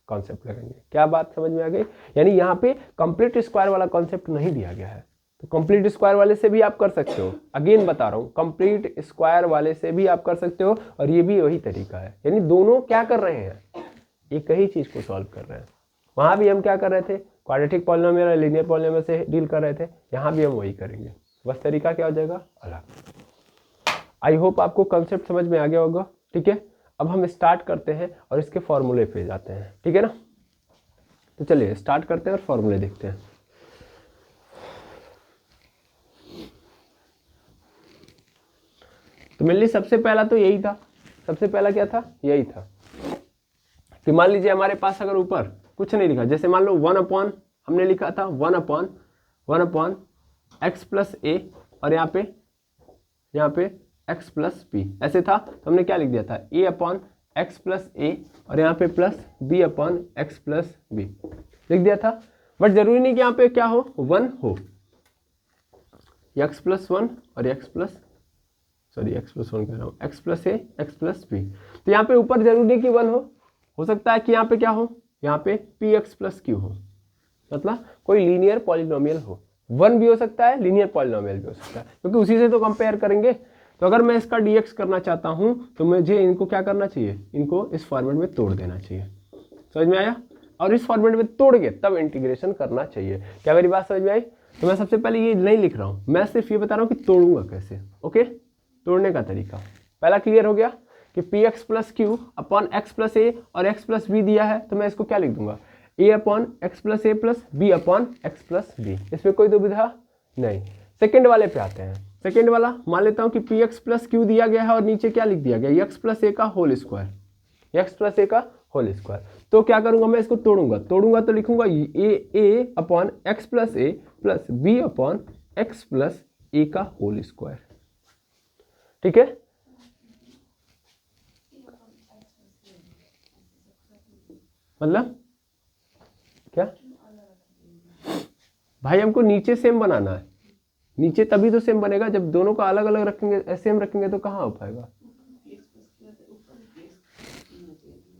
कॉन्सेप्ट लगाएंगे। क्या बात समझ में आ गई। यानी यहाँ पे कंप्लीट स्क्वायर वाला कॉन्सेप्ट नहीं दिया गया है, तो कंप्लीट स्क्वायर वाले से भी आप कर सकते हो, अगेन बता रहा हूँ कंप्लीट स्क्वायर वाले से भी आप कर सकते हो, और ये भी वही तरीका है। यानी दोनों क्या कर रहे हैं, एक ही चीज को सॉल्व कर रहे हैं। वहां भी हम क्या कर रहे थे, क्वाड्रेटिक पॉलिनोमियल और लीनियर पॉलिनोमियल से डील कर रहे थे, यहाँ भी हम वही करेंगे, बस तरीका क्या हो जाएगा अलग। आई होप आपको कंसेप्ट समझ में आ गया होगा, ठीक है। अब हम स्टार्ट करते हैं और इसके फॉर्मूले पे जाते हैं, ठीक है ना। तो चलिए स्टार्ट करते हैं और फॉर्मूले देखते हैं। तो मेरे लिए सबसे पहला तो यही था, सबसे पहला क्या था, यही था कि मान लीजिए हमारे पास अगर ऊपर कुछ नहीं लिखा, जैसे मान लो 1/, हमने लिखा था 1/x + a और यहाँ पे x + b ऐसे था, तो हमने क्या लिख दिया था a/x + a और यहाँ पे प्लस b/x + b लिख दिया था। बट जरूरी नहीं कि यहाँ पे क्या हो 1 हो, x + 1 और x + 1 कह रहा हूँ, x + a x + b। तो यहाँ पे ऊपर जरूरी नहीं कि 1 हो सकता है कि यहाँ पे क्या हो, यहाँ पे px + q हो, मतलब कोई लीनियर पॉलिनोमियल हो। 1 भी हो सकता है, लीनियर पॉलिनोमियल भी हो सकता है, क्योंकि उसी से तो कंपेयर करेंगे। तो अगर मैं इसका dx करना चाहता हूँ तो मुझे इनको क्या करना चाहिए, इनको इस फॉर्मेट में तोड़ देना चाहिए। समझ में आया? और इस फॉर्मेट में तोड़ के तब इंटीग्रेशन करना चाहिए। क्या मेरी बात समझ में आई? तो मैं सबसे पहले ये नहीं लिख रहा हूँ, मैं सिर्फ ये बता रहा हूँ कि तोड़ूंगा कैसे। ओके, तोड़ने का तरीका पहला क्लियर हो गया कि P x plus Q upon X plus A और एक्स प्लस बी दिया है, तो मैं इसको क्या लिख दूंगा, A upon X plus A plus B upon X plus B. इसमें कोई दुविधा नहीं। सेकेंड वाले पे आते हैं। सेकेंड वाला मान लेता हूँ कि पी एक्स प्लस क्यू दिया गया है और नीचे क्या लिख दिया गया, एक्स प्लस ए का whole square, x plus A का होल स्क्वायर। तो क्या करूंगा, मैं इसको तोड़ूंगा तो लिखूंगा A upon X plus A plus B upon X plus A का होल स्क्वायर। ठीक है, मतलब क्या भाई, हमको नीचे सेम बनाना है। नीचे तभी तो सेम बनेगा, जब दोनों का अलग अलग रखेंगे, सेम रखेंगे तो कहाँ हो पाएगा।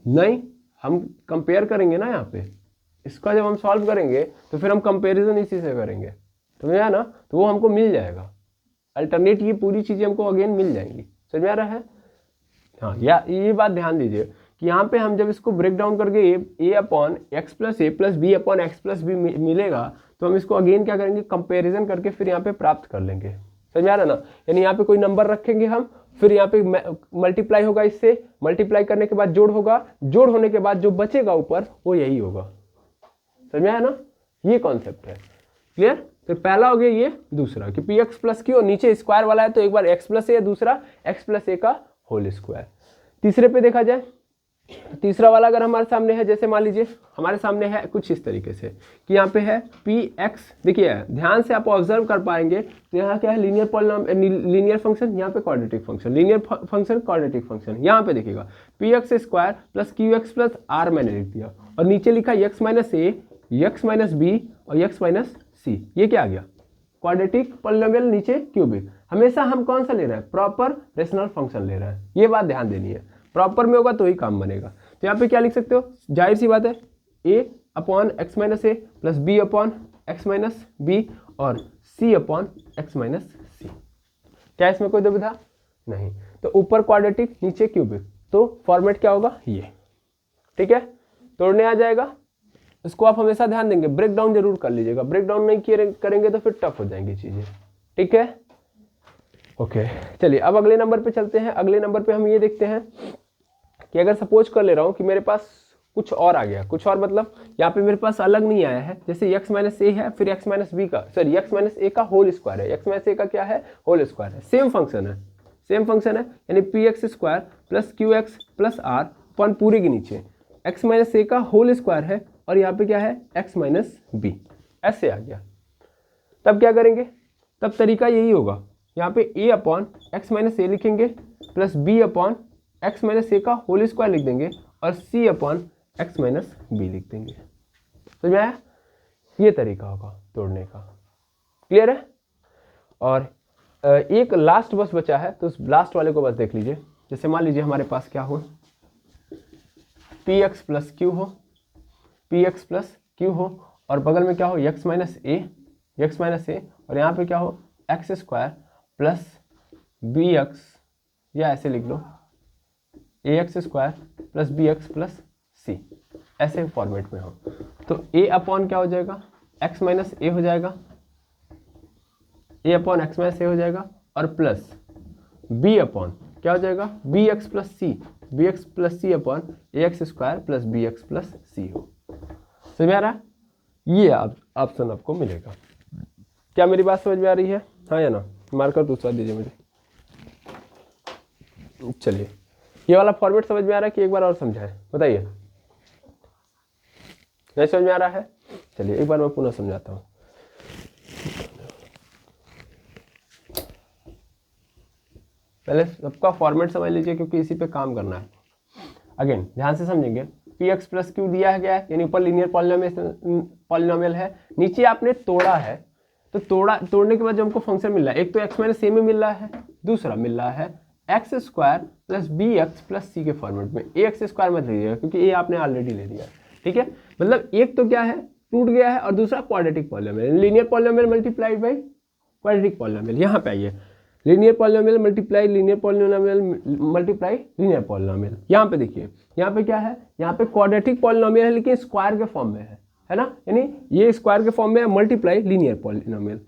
नहीं, हम कंपेयर करेंगे ना यहाँ पे, इसका जब हम सॉल्व करेंगे तो फिर हम कंपैरिजन इसी से करेंगे, समझ में आया ना? तो वो हमको मिल जाएगा, अल्टरनेट ये पूरी चीजें हमको अगेन मिल जाएंगी। समझ में आ रहा है? हाँ, या ये बात ध्यान दीजिए कि यहाँ पे हम जब इसको ब्रेक डाउन करके A upon X plus A plus B upon X plus B मिलेगा, तो हम इसको अगेन क्या करेंगे, कंपैरिजन करके फिर यहाँ पे प्राप्त कर लेंगे। समझ में आ रहा है ना? यानी यहाँ पे कोई नंबर रखेंगे हम, फिर यहाँ पे मल्टीप्लाई होगा, इससे मल्टीप्लाई करने के बाद जोड़ होगा, जोड़ होने के बाद जो बचेगा ऊपर वो यही होगा। समझ में आया ना? ये कॉन्सेप्ट है। क्लियर? तो पहला हो गया ये, दूसरा कि पी एक्स प्लस क्यू, नीचे स्क्वायर वाला है तो एक बार एक्स प्लस ए, दूसरा एक्स प्लस ए का होल स्क्वायर। तीसरे पे देखा जाए तो तीसरा वाला अगर हमारे सामने है, जैसे मान लीजिए हमारे सामने है कुछ इस तरीके से कि यहाँ पे है पी एक्स, देखिए ध्यान से आप ऑब्जर्व कर पाएंगे तो यहाँ क्या है, लीनियर फंक्शन, यहाँ पे quadratic function, linear function quadratic function. यहाँ पे देखिएगा p x square plus q x plus r मैंने लिख दिया, और नीचे लिखा x minus a, x minus B और एक्स माइनस सी। ये क्या आ गया, क्वाड्रेटिक पॉलिनोमियल, नीचे क्यूबिक। हमेशा हम कौन सा ले रहे हैं, प्रॉपर रेशनल फंक्शन ले रहे हैं। ये बात ध्यान देनी है, प्रॉपर में होगा तो ही काम बनेगा। तो यहाँ पे क्या लिख सकते हो, जाहिर सी बात है, A upon x minus A plus B upon x minus B और C upon x minus C. क्या इसमें कोई दुविधा नहीं? तो ऊपर क्वाड्रेटिक, नीचे क्यूबिक, तो फॉर्मेट क्या होगा ये। ठीक है, तोड़ने आ जाएगा। इसको आप हमेशा ध्यान देंगे, ब्रेक डाउन जरूर कर लीजिएगा, ब्रेक डाउन नहीं करेंगे तो फिर टफ हो जाएंगी चीजें। ठीक है, ओके। चलिए अब अगले नंबर पे चलते हैं। अगले नंबर पे हम ये देखते हैं कि अगर सपोज कर ले रहा हूँ कि मेरे पास कुछ और आ गया, कुछ और मतलब यहाँ पे मेरे पास अलग नहीं आया है, जैसे एक्स माइनस ए है, फिर एक्स माइनस बी का, सॉरी एक्स माइनस ए का होल स्क्वायर है, एक्स माइनस ए का क्या है, होल स्क्वायर है, सेम फंक्शन है, सेम फंक्शन है, यानी p x square plus q x plus r upon पूरे के नीचे एक्स माइनस ए का होल स्क्वायर है, और यहाँ पे क्या है, एक्स माइनस बी, ऐसे आ गया। तब क्या करेंगे, तब तरीका यही होगा, यहाँ पे A upon x minus A लिखेंगे plus B upon x minus ए का होल स्क्वायर लिख देंगे और C upon x minus B लिख देंगे। समझ में आया? ये तरीका होगा तोड़ने का। क्लियर है? और एक लास्ट बस बचा है, तो उस लास्ट वाले को बस देख लीजिए। जैसे मान लीजिए हमारे पास क्या हो, पी एक्स प्लस क्यू हो, पी एक्स प्लस क्यू हो, और बगल में क्या हो, x minus a, x minus a, और यहाँ पे क्या हो, x square plus b x, या ऐसे लिख लो a x square plus b x plus c, ऐसे फॉर्मेट में हो। तो ए अपॉन क्या हो जाएगा, एक्स माइनस ए हो जाएगा, a upon x minus a हो जाएगा, और प्लस बी अपॉन क्या हो जाएगा, b x plus c, b x plus c upon a x square plus b x plus c हो। समझ में आ रहा है? ये ऑप्शन आपको मिलेगा। क्या मेरी बात समझ में आ रही है? हाँ या ना? मार्कर दूसरा दीजिए मुझे। चलिए, ये वाला फॉर्मेट समझ में आ रहा है कि एक बार और समझाएं, बताइए। नहीं समझ में आ रहा है? चलिए एक बार मैं पुनः समझाता हूँ। पहले सबका फॉर्मेट समझ लीजिए, क्योंकि इसी पे काम करना है। अगेन ध्यान से समझेंगे, पी एक्स प्लस क्यू दिया है, क्या है, यानी ऊपर लीनियर पॉलिनोमियल है, नीचे आपने तोड़ा है, तो तोड़ने के बाद जो हमको फंक्शन मिल रहा है, एक तो एक्स माइनस ए में मिल रहा है, दूसरा मिल रहा है x square plus b x plus c के फॉर्मेट में। ए एक्स स्क्वायर मत लीजिएगा, क्योंकि ए आपने ऑलरेडी ले लिया। ठीक है, मतलब एक तो क्या है, टूट गया है, और दूसरा quadratic polynomial, linear polynomial multiplied by quadratic polynomial. यहाँ पे आइए, linear polynomial multiply linear polynomial multiply linear polynomial. यहाँ पे देखिए, यहाँ पे क्या है, यहाँ पे क्वाड्रेटिक पॉलिनोमियल है लेकिन स्क्वायर के फॉर्म में है ना, यानी ये स्क्वायर के फॉर्म में है, मल्टीप्लाई लीनियर पॉलिनोमियल।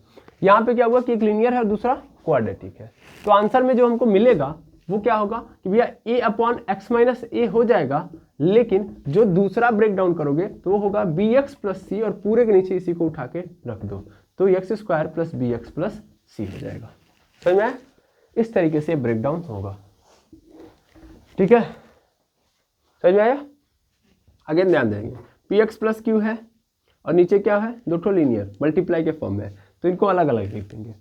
यहाँ पे क्या हुआ कि एक लीनियर है और दूसरा क्वाड्रेटिक है। तो आंसर में जो हमको मिलेगा वो क्या होगा कि भैया a upon x minus a हो जाएगा, लेकिन जो दूसरा ब्रेक डाउन करोगे तो वो होगा बी एक्स प्लस सी, और पूरे के नीचे इसी को उठा के रख दो तो x square plus b x plus c हो जाएगा। समझ में? इस तरीके से ब्रेक डाउन होगा। ठीक है, समझ में आया? आगे ध्यान देंगे, पी एक्स प्लस क्यू है और नीचे क्या है, दो ठो लीनियर मल्टीप्लाई के फॉर्म में, तो इनको अलग अलग लिख देंगे।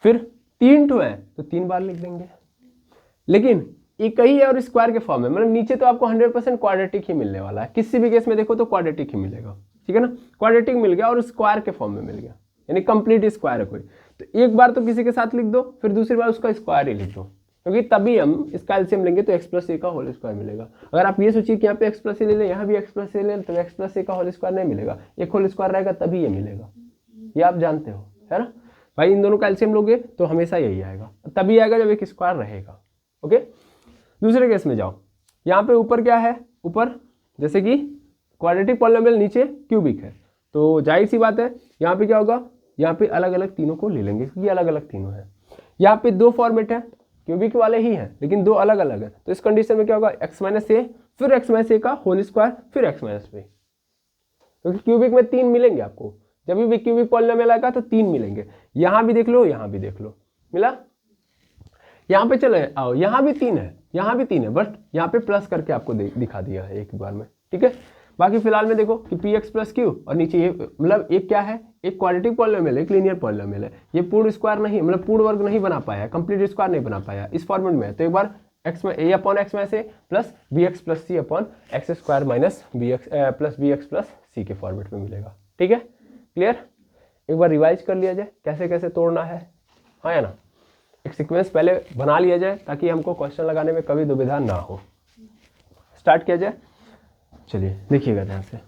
फिर 3 ठो है तो 3 बार लिख देंगे, लेकिन एक ही है और स्क्वायर के फॉर्म में, मतलब नीचे तो आपको 100% क्वाड्रेटिक ही मिलने वाला है, किसी भी केस में देखो तो क्वाड्रेटिक ही मिलेगा। ठीक है ना, क्वाड्रेटिक मिल गया और स्क्वायर के फॉर्म में मिल गया, यानी कंप्लीट स्क्वायर है कोई, तो एक बार तो किसी के साथ लिख दो, फिर दूसरी बार उसका स्क्वायर ही लिख दो, क्योंकि तभी हम इसका एलसीएम लेंगे तो एक्स प्लस ए का होल स्क्वायर मिलेगा। अगर आप ये सोचिए कि यहाँ पे एक्स प्लस ए ले लें, यहाँ भी एक्स प्लस ए ले लें, तो एक्स प्लस ए का होल स्क्वायर नहीं मिलेगा, एक होल स्क्वायर रहेगा तभी ये मिलेगा, ये आप जानते हो, है ना भाई। इन दोनों का एलसीएम लोगे तो हमेशा यही आएगा, तभी आएगा जब एक स्क्वायर रहेगा। ओके, दूसरे केस में जाओ, यहाँ पे ऊपर क्या है, ऊपर जैसे कि क्वाड्रेटिक पॉलिनोमियल, नीचे क्यूबिक है, तो जाहिर सी बात है यहाँ पे क्या होगा, यहाँ पे अलग अलग तीनों को ले लेंगे क्योंकि अलग अलग तीनों है। यहाँ पे 2 फॉर्मेट है, क्यूबिक वाले ही हैं लेकिन 2 अलग अलग है, तो इस कंडीशन में क्या होगा, एक्स माइनस ए फिर एक्स माइनस ए का होल स्क्वायर फिर एक्स माइनस बी, क्योंकि क्यूबिक में 3 मिलेंगे आपको, जब भी क्यूबिक पॉलिनोमियल आएगा तो 3 मिलेंगे। यहाँ भी देख लो, यहाँ भी देख लो, मिला। यहाँ पे चले आओ, यहाँ भी 3 है, यहाँ भी 3 है, बट यहाँ पे प्लस करके आपको दिखा दिया है एक बार में। ठीक है, बाकी फिलहाल में देखो कि पी एक्स प्लस क्यू और नीचे ये, मतलब एक क्या है, एक क्वाड्रेटिक पॉलिनोमियल, एक लीनियर पॉलिनोमियल है, ये पूर्ण स्क्वायर नहीं, मतलब पूर्ण वर्ग नहीं बना पाया, कंप्लीट स्क्वायर नहीं बना पाया, इस फॉर्मेट में है। तो एक बार एक्स में ए अपॉन एक्स में से plus b x plus c upon x square minus b x plus b x plus c के फॉर्मेट में मिलेगा। ठीक है, क्लियर? एक बार रिवाइज कर लिया जाए कैसे कैसे तोड़ना है, हाँ या ना, एक सीक्वेंस पहले बना लिया जाए ताकि हमको क्वेश्चन लगाने में कभी दुविधा ना हो। स्टार्ट किया जाए, चलिए देखिएगा ध्यान से।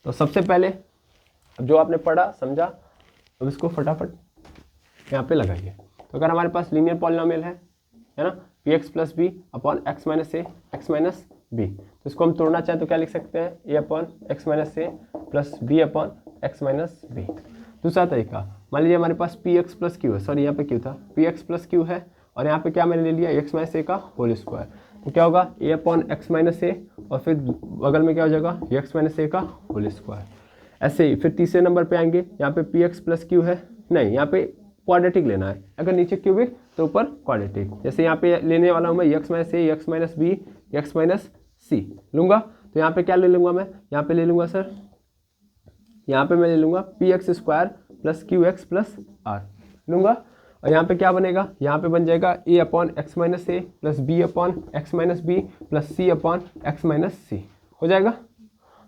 तो सबसे पहले अब जो आपने पढ़ा समझा, अब इसको फटाफट यहाँ पे लगाइए। तो अगर हमारे पास लीनियर पॉलिनोमियल है ना, p x plus B upon x minus a x minus b, तो इसको हम तोड़ना चाहें तो क्या लिख सकते हैं, a upon x minus A plus B upon x minus b. दूसरा तरीका, मान लीजिए हमारे पास पी एक्स प्लस क्यू है, सॉरी यहाँ पे क्यू था, पी एक्स प्लस क्यू है और यहाँ पे क्या मैंने ले लिया, एक्स माइनस ए का होल स्क्वायर, तो क्या होगा a upon x minus a और फिर बगल में क्या हो जाएगा, एक्स माइनस ए का होल स्क्वायर। ऐसे ही फिर तीसरे नंबर पे आएंगे, यहाँ पे पी एक्स प्लस क्यू है, नहीं यहाँ पे क्वाड्रेटिक लेना है, अगर नीचे क्यूबिक तो ऊपर क्वाड्रेटिक, जैसे यहाँ पे लेने वाला हूँ मैं x minus a x minus b x minus c लूँगा, तो यहाँ पे क्या ले लूँगा मैं, यहाँ पे ले लूँगा सर, यहाँ पे मैं ले लूँगा p x square plus q x plus r लूँगा, और यहाँ पे क्या बनेगा, यहाँ पे बन जाएगा a upon x minus A plus B upon x minus b plus c upon x minus c हो जाएगा।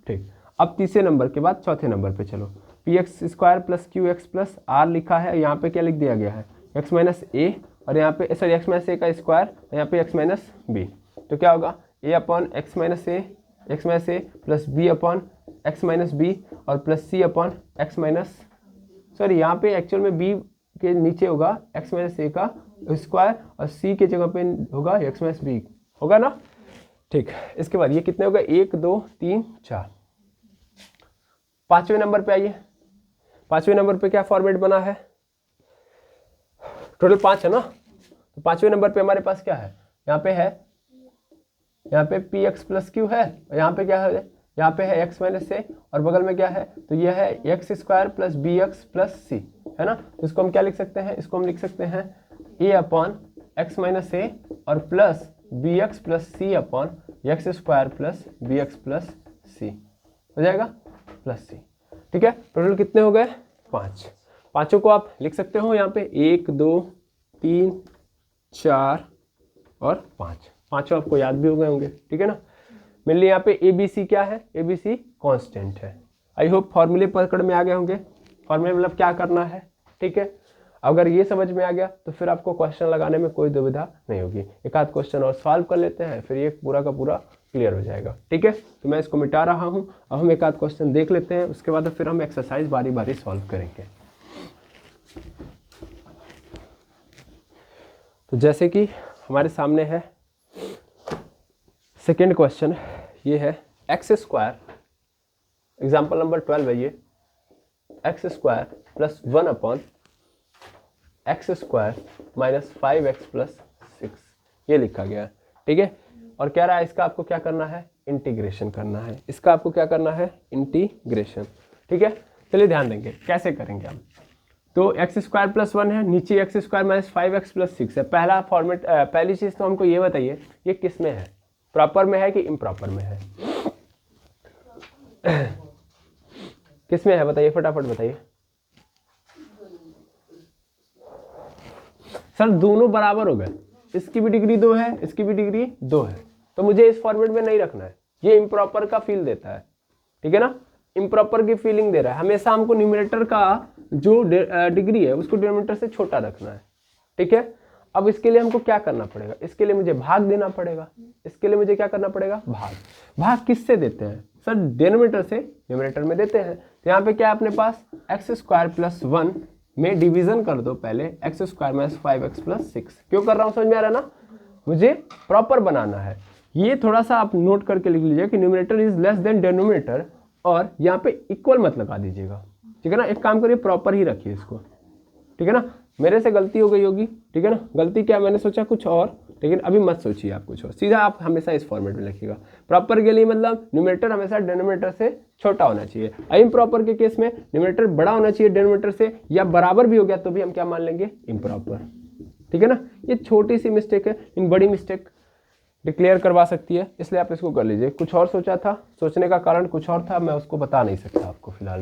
ठीक, अब तीसरे नंबर के बाद चौथे नंबर पे चलो, p x square plus q x plus r लिखा है, यहाँ पे क्या लिख दिया गया है, एक्स माइनस ए और यहाँ पे सॉरी एक्स माइनस ए का स्क्वायर और यहाँ पे एक्स माइनस बी, तो क्या होगा a upon x minus A plus B upon x minus B और plus c upon x minus, sorry यहाँ पे एक्चुअल में बी के नीचे होगा एक्स माइनस ए का स्क्वायर और सी के जगह पे होगा एक्स माइनस बी, होगा ना। ठीक, इसके बाद ये कितने होगा, 1 2 3 4। पांचवें नंबर पे आइए, पांचवें नंबर पे क्या फॉर्मेट बना है, टोटल 5 है ना, तो पांचवें नंबर पे हमारे पास क्या है, यहाँ पे है, यहाँ पे पी एक्स प्लस क्यू है और यहाँ पे क्या है, यहाँ पे है एक्स माइनस ए और बगल में क्या है, तो यह है x square plus b x plus c, है ना। तो इसको हम क्या लिख सकते हैं, इसको हम लिख सकते हैं a upon x minus a और plus b x plus c upon x square plus b x plus c हो जाएगा, प्लस सी। ठीक है, टोटल कितने हो गए, 5। पाँचों को आप लिख सकते हो यहाँ पे 1 2 3 4 और 5, पाँचों आपको याद भी हो गए होंगे। ठीक है ना, मेनली यहाँ पे ए बी सी क्या है, ए बी सी कॉन्स्टेंट है। आई होप फॉर्मूले पकड़ में आ गए होंगे, फॉर्मूले मतलब क्या करना है। ठीक है, अगर ये समझ में आ गया तो फिर आपको क्वेश्चन लगाने में कोई दुविधा नहीं होगी। एक आध क्वेश्चन और सॉल्व कर लेते हैं, फिर ये पूरा का पूरा क्लियर हो जाएगा। ठीक है, तो मैं इसको मिटा रहा हूँ। अब हम एक आध क्वेश्चन देख लेते हैं, उसके बाद फिर हम एक्सरसाइज बारी बारी सॉल्व करेंगे। तो जैसे कि हमारे सामने है सेकेंड क्वेश्चन, ये है एक्स स्क्वायर, एग्जाम्पल नंबर 12 है ये, x square plus 1 upon x square minus 5x plus 6, ये लिखा गया है। ठीक है, और कह रहा है इसका आपको क्या करना है, इंटीग्रेशन करना है। इसका आपको क्या करना है, इंटीग्रेशन। ठीक है, चलिए ध्यान देंगे कैसे करेंगे हम। तो एक्स स्क्वायर प्लस 1 है, नीचे x square minus 5x plus 6 है। पहला फॉर्मेट, पहली चीज तो हमको ये बताइए ये किस में है, प्रॉपर में है कि इम्प्रॉपर में है? किस में है बताइए, फटाफट बताइए। सर दोनों बराबर हो गए, इसकी भी डिग्री 2 है, इसकी भी डिग्री 2 है, तो मुझे इस फॉर्मेट में नहीं रखना है, ये इम्प्रॉपर का फील देता है। ठीक है ना, इम्प्रॉपर की फीलिंग दे रहा है। हमेशा हमको न्यूमरेटर का जो डिग्री है उसको डिनोमिनेटर से छोटा रखना है। ठीक है, अब इसके लिए हमको क्या करना पड़ेगा, इसके लिए मुझे भाग देना पड़ेगा। इसके लिए मुझे क्या करना पड़ेगा, भाग। भाग किससे देते हैं सर, डिनोमिनेटर से न्यूमरेटर में देते हैं। तो यहाँ पे क्या है अपने पास, एक्स स्क्वायर प्लस 1 में डिवीजन कर दो पहले, x square minus 5x plus 6। क्यों कर रहा हूँ समझ में आ रहा है ना, मुझे प्रॉपर बनाना है। ये थोड़ा सा आप नोट करके लिख लीजिए कि numerator is less than denominator, और यहाँ पे इक्वल मत लगा दीजिएगा। ठीक है ना, एक काम करिए प्रॉपर ही रखिए इसको। ठीक है ना, मेरे से गलती हो गई होगी। ठीक है ना, गलती क्या, मैंने सोचा कुछ और, लेकिन अभी मत सोचिए आप कुछ और, सीधा आप हमेशा इस फॉर्मेट में लिखिएगा। प्रॉपर के लिए मतलब न्यूमरेटर हमेशा डिनोमिनेटर से छोटा होना चाहिए। इम्प्रॉपर के केस में न्यूमरेटर बड़ा होना चाहिए डिनोमिनेटर से, या बराबर भी हो गया तो भी हम क्या मान लेंगे, इम्प्रॉपर। ठीक है ना, ये छोटी सी मिस्टेक है, इन बड़ी मिस्टेक डिक्लेयर करवा सकती है, इसलिए आप इसको कर लीजिए। कुछ और सोचा था, सोचने का कारण कुछ और था, मैं उसको बता नहीं सकता आपको फिलहाल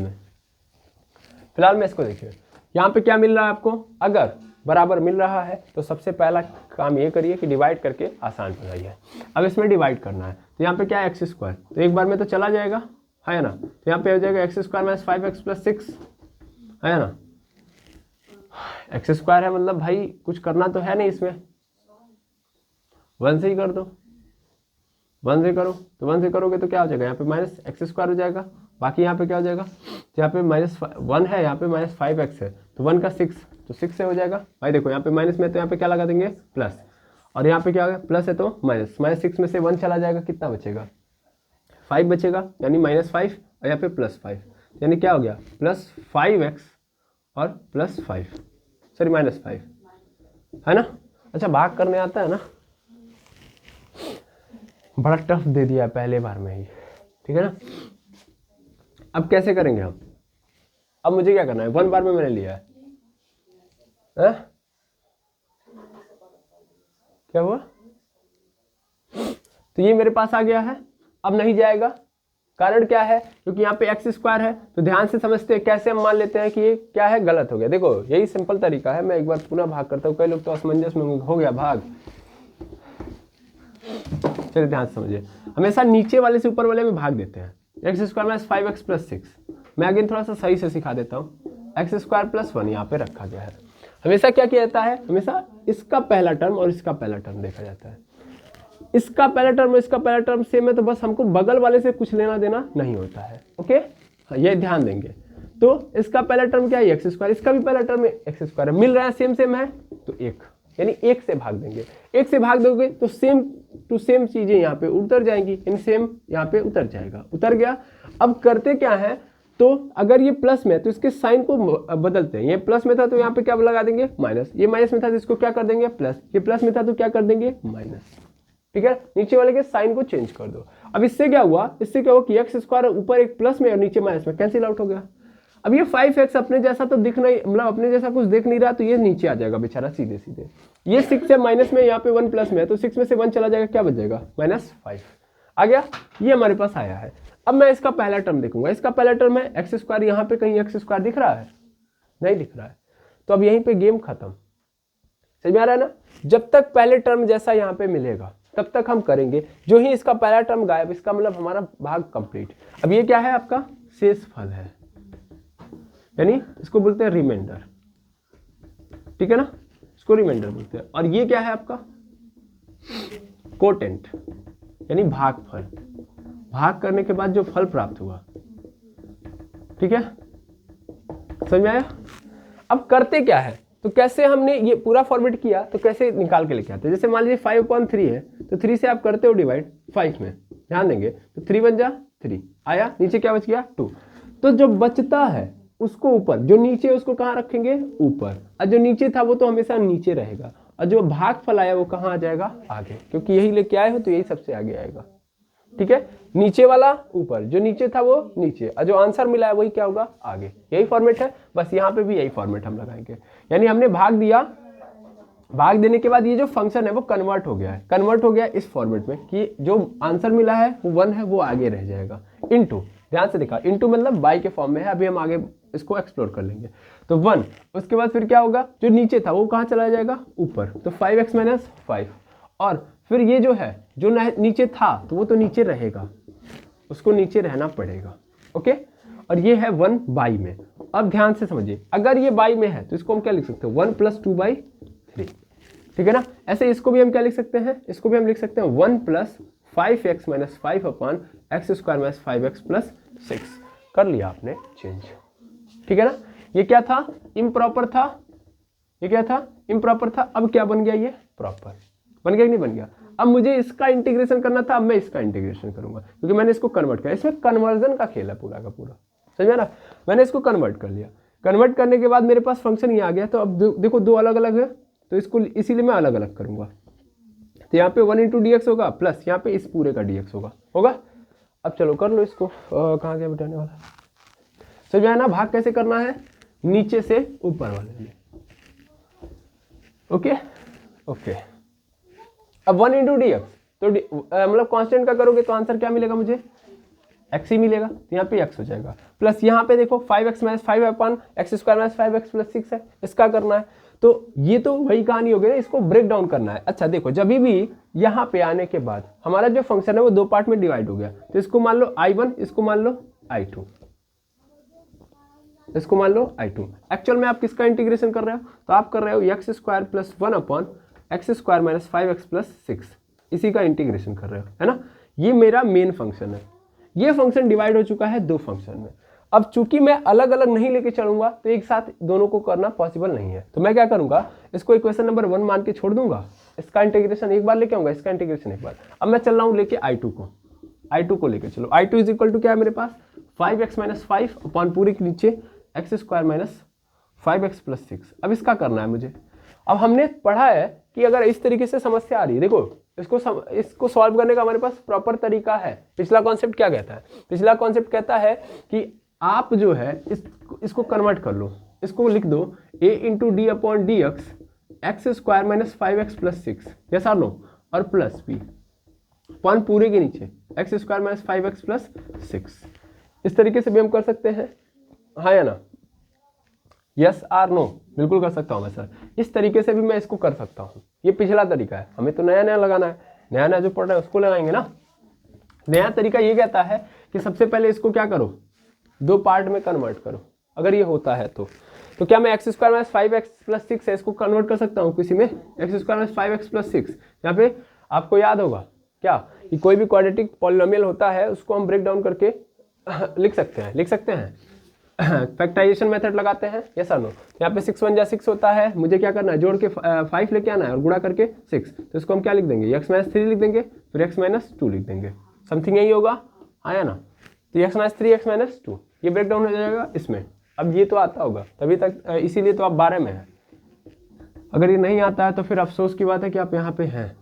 में इसको देखिए। यहाँ पे क्या मिल रहा है आपको, अगर बराबर मिल रहा है तो सबसे पहला काम ये करिए कि डिवाइड करके आसान बनाइए। अब इसमें डिवाइड करना है, तो यहाँ पे क्या है, एक्स स्क्वायर, तो एक बार में तो चला जाएगा, है ना। तो यहाँ पे हो जाएगा x square minus 5x plus 6, है ना। एक्स स्क्वायर है मतलब भाई कुछ करना तो है नहीं इसमें, 1 से ही कर दो, 1 से करो, तो 1 से करोगे तो क्या हो जाएगा, यहाँ पे माइनस एक्स स्क्वायर हो जाएगा, बाकी यहाँ पे क्या हो जाएगा, यहाँ पे माइनस 1 है, यहाँ पे माइनस 5x है, तो 1 का 6, तो 6 से हो जाएगा। भाई देखो यहाँ पे माइनस में, तो यहाँ पे क्या लगा देंगे, प्लस, और यहाँ पे क्या होगा, प्लस है तो माइनस, माइनस 6 में से 1 चला जाएगा, कितना बचेगा, 5 बचेगा, यानी माइनस 5, और यहाँ पे प्लस 5, यानी क्या हो गया, प्लस 5x और प्लस 5, सॉरी माइनस 5, है ना। अच्छा भाग करने आता है ना, बड़ा टफ दे दिया पहले बार में ही। ठीक है ना, अब कैसे करेंगे हम, अब मुझे क्या करना है, 1 बार में मैंने लिया है, क्या हुआ, तो ये मेरे पास आ गया है, अब नहीं जाएगा। कारण क्या है, क्योंकि यहाँ पे एक्स स्क्वायर है, तो ध्यान से समझते हैं कैसे हम मान लेते हैं कि ये क्या है, गलत हो गया। देखो यही सिंपल तरीका है, मैं एक बार पुनः भाग करता हूँ, कई लोग तो असमंजस में हो गया भाग। चलिए ध्यान से समझिए, हमेशा नीचे वाले से ऊपर वाले में भाग देते हैं। X square minus 5x plus 6, मैं अगेन थोड़ा सा सही से सिखा देता हूँ। एक्स स्क्वायर प्लस 1 यहाँ पे रखा गया है। हमेशा क्या किया जाता है, हमेशा इसका पहला टर्म और इसका पहला टर्म देखा जाता है। इसका पहला टर्म और इसका पहला टर्म सेम है, तो बस हमको बगल वाले से कुछ लेना देना नहीं होता है। ओके, ये ध्यान देंगे। तो इसका पहला टर्म क्या है, एक्स स्क्वायर, इसका भी पहला टर्म एक्स स्क्वायर है, मिल रहा है, सेम है, तो 1, यानी 1 से भाग देंगे। 1 से भाग दोगे तो सेम टू सेम चीजें यहाँ पे उतर जाएंगी, इन सेम यहाँ पे उतर जाएगा, उतर गया। अब करते क्या है, तो अगर ये प्लस में है तो इसके साइन को बदलते हैं। ये प्लस में था तो यहाँ पे क्या लगा देंगे, माइनस। ये माइनस में था तो इसको क्या कर देंगे, प्लस। ये प्लस में था तो क्या कर देंगे, माइनस। ठीक है, नीचे वाले के साइन को चेंज कर दो। अब इससे क्या हुआ, कि एक्स स्क्वायर ऊपर एक प्लस में और नीचे माइनस में, कैंसिल आउट हो गया। अब ये 5x अपने जैसा तो दिख नहीं, मतलब अपने जैसा कुछ देख नहीं रहा, तो ये नीचे आ जाएगा बेचारा सीधे सीधे। ये 6 है माइनस में, यहाँ पे 1 प्लस में है, तो 6 में से 1 चला जाएगा, क्या बच जाएगा, -5 आ गया। ये हमारे पास आया है। अब मैं इसका पहला टर्म देखूंगा, इसका पहला टर्म है एक्स स्क्वायर, यहाँ पे कहीं एक्स स्क्वायर दिख रहा है, नहीं दिख रहा है, तो अब यहीं पे गेम खत्म। समझ में आ रहा है ना, जब तक पहले टर्म जैसा यहाँ पे मिलेगा तब तक हम करेंगे। जो ही इसका पहला टर्म गायब, इसका मतलब हमारा भाग कंप्लीट। अब ये क्या है, आपका शेष फल है, यानी इसको बोलते हैं रिमाइंडर। ठीक है ना, इसको रिमाइंडर बोलते हैं। और ये क्या है आपका कोटेंट, यानी भागफल, भाग करने के बाद जो फल प्राप्त हुआ। ठीक है, समझ में आया? अब करते क्या है, तो कैसे हमने ये पूरा फॉर्मेट किया तो कैसे निकाल के लेके आते हैं। जैसे मान लीजिए 5/3 है, तो 3 से आप करते हो डिवाइड 5 में, ध्यान देंगे तो 3 बन जा 3 आया, नीचे क्या बच गया 2। तो जो बचता है उसको ऊपर, जो नीचे है उसको कहाँ रखेंगे, ऊपर, और जो नीचे था वो तो हमेशा नीचे रहेगा, और जो भागफल आया वो कहाँ आ जाएगा, आगे, क्योंकि यही लेके आए हो तो यही सबसे आगे आएगा। ठीक है, नीचे वाला ऊपर, जो नीचे था वो नीचे, और जो आंसर मिला है वही क्या होगा, आगे। यही फॉर्मेट है, बस यहाँ पे भी यही फॉर्मेट हम लगाएंगे। यानी हमने भाग दिया, भाग देने के बाद ये जो फंक्शन है वो कन्वर्ट हो गया है, कन्वर्ट हो गया इस फॉर्मेट में कि जो आंसर मिला है वो 1 है, वो आगे रह जाएगा। इनटू, ध्यान से देखा, इनटू मतलब बाई के फॉर्म में है, अभी हम आगे इसको एक्सप्लोर कर लेंगे। तो 1, उसके बाद फिर क्या होगा, जो नीचे था वो कहाँ चला जाएगा, ऊपर, तो 5x - 5, और फिर ये जो है जो नीचे था तो वो तो नीचे रहेगा, उसको नीचे रहना पड़ेगा। ओके, और ये है 1 बाई में। अब ध्यान से समझिए, अगर ये बाई में है तो इसको हम क्या लिख सकते हैं, 1 + 2/3। ठीक है ना, ऐसे इसको भी हम क्या लिख सकते हैं, इसको भी हम लिख सकते हैं 1 + 5x - 5/x² - 5x + 6। कर लिया आपने चेंज। ठीक है ना, ये क्या था, इम्प्रॉपर था, ये क्या था, इम्प्रॉपर था, अब क्या बन गया, ये प्रॉपर बन गया कि नहीं बन गया। अब मुझे इसका इंटीग्रेशन करना था, अब मैं इसका इंटीग्रेशन करूंगा क्योंकि मैंने इसको कन्वर्ट किया। इसमें कन्वर्जन का खेल है पूरा का पूरा, समझ में ना। मैंने इसको कन्वर्ट कर लिया, कन्वर्ट करने के बाद मेरे पास फंक्शन ये आ गया। तो अब देखो 2 अलग अलग है, तो इसको इसीलिए मैं अलग अलग करूंगा। तो यहाँ पे 1 × dx होगा, प्लस यहाँ पे इस पूरे का dx होगा। अब चलो कर लो इसको, कहाँ गया बिठाने वाला, समझ में आया ना। भाग कैसे करना है, नीचे से ऊपर वाले में। ओके, अब 1 × dx, तो मतलब कांस्टेंट का करोगे तो आंसर क्या मिलेगा मुझे, x ही मिलेगा, तो यहाँ पे x हो जाएगा। प्लस यहाँ पे देखो 5x - 5/x² - 5x + 6 है, इसका करना है। तो ये तो वही कहानी हो गई ना, इसको ब्रेक डाउन करना है। अच्छा देखो, जब भी यहाँ पे आने के बाद हमारा जो फंक्शन है वो 2 पार्ट में डिवाइड हो गया, तो इसको मान लो I1, इसको मान लो I2, इसको मान लो I2। एक्चुअल में आप किसका इंटीग्रेशन कर रहे हो, तो आप कर रहे हो x² + 1/x² - 5x + 6, इसी का इंटीग्रेशन कर रहे हो, है ना। ये मेरा मेन फंक्शन है। ये फंक्शन डिवाइड हो चुका है 2 फंक्शन में। अब चूंकि मैं अलग अलग नहीं लेके चलूंगा तो एक साथ दोनों को करना पॉसिबल नहीं है, तो मैं क्या करूंगा, इसको इक्वेशन नंबर 1 मान के छोड़ दूंगा, इसका इंटीग्रेशन एक बार लेके आऊंगा, इसका इंटीग्रेशन एक बार। अब मैं चल रहा हूँ लेके I2 को लेके चलो। I2 = क्या है मेरे पास, 5x - 5 अपॉन पूरे के नीचे x² - 5x + 6। अब इसका करना है मुझे। अब हमने पढ़ा है कि अगर इस तरीके से समस्या आ रही है, देखो इसको सॉल्व करने का हमारे पास प्रॉपर तरीका है। पिछला कॉन्सेप्ट क्या कहता है, पिछला कॉन्सेप्ट कहता है कि आप जो है इसको कन्वर्ट कर लो, इसको लिख दो a × d/dx x² - 5x + 6, yes और नो, और प्लस b अपॉन पूरे के नीचे x² - 5x + 6। इस तरीके से भी हम कर सकते हैं, हाँ या ना, यस और नो, बिल्कुल कर सकता हूँ मैं सर। इस तरीके से भी मैं इसको कर सकता हूँ, ये पिछला तरीका है। हमें तो नया नया लगाना है, नया नया जो पढ़ रहे हैं उसको लगाएंगे ना। नया तरीका ये कहता है कि सबसे पहले इसको क्या करो, 2 पार्ट में कन्वर्ट करो। अगर ये होता है तो क्या मैं x² - 5x + 6 है, इसको कन्वर्ट कर सकता हूँ किसी में, x² - 5x + 6। यहाँ पे आपको याद होगा क्या कि कोई भी क्वाड्रेटिक पॉलिनोमियल होता है उसको हम ब्रेक डाउन करके लिख सकते हैं फैक्टराइजेशन मेथड लगाते हैं, यस और नो। यहाँ पे 6 × 1 = 6 होता है, मुझे क्या करना है, जोड़ के 5 लेके आना है और गुणा करके 6, तो इसको हम क्या लिख देंगे, x - 3 लिख देंगे, फिर x - 2 लिख देंगे, समथिंग यही होगा, आया ना। तो x - 3 x - 2 ये ब्रेक डाउन हो जाएगा इसमें। अब ये तो आता होगा तभी तक, इसीलिए तो आप 12 में हैं। अगर ये नहीं आता है तो फिर अफसोस की बात है कि आप यहाँ पे हैं,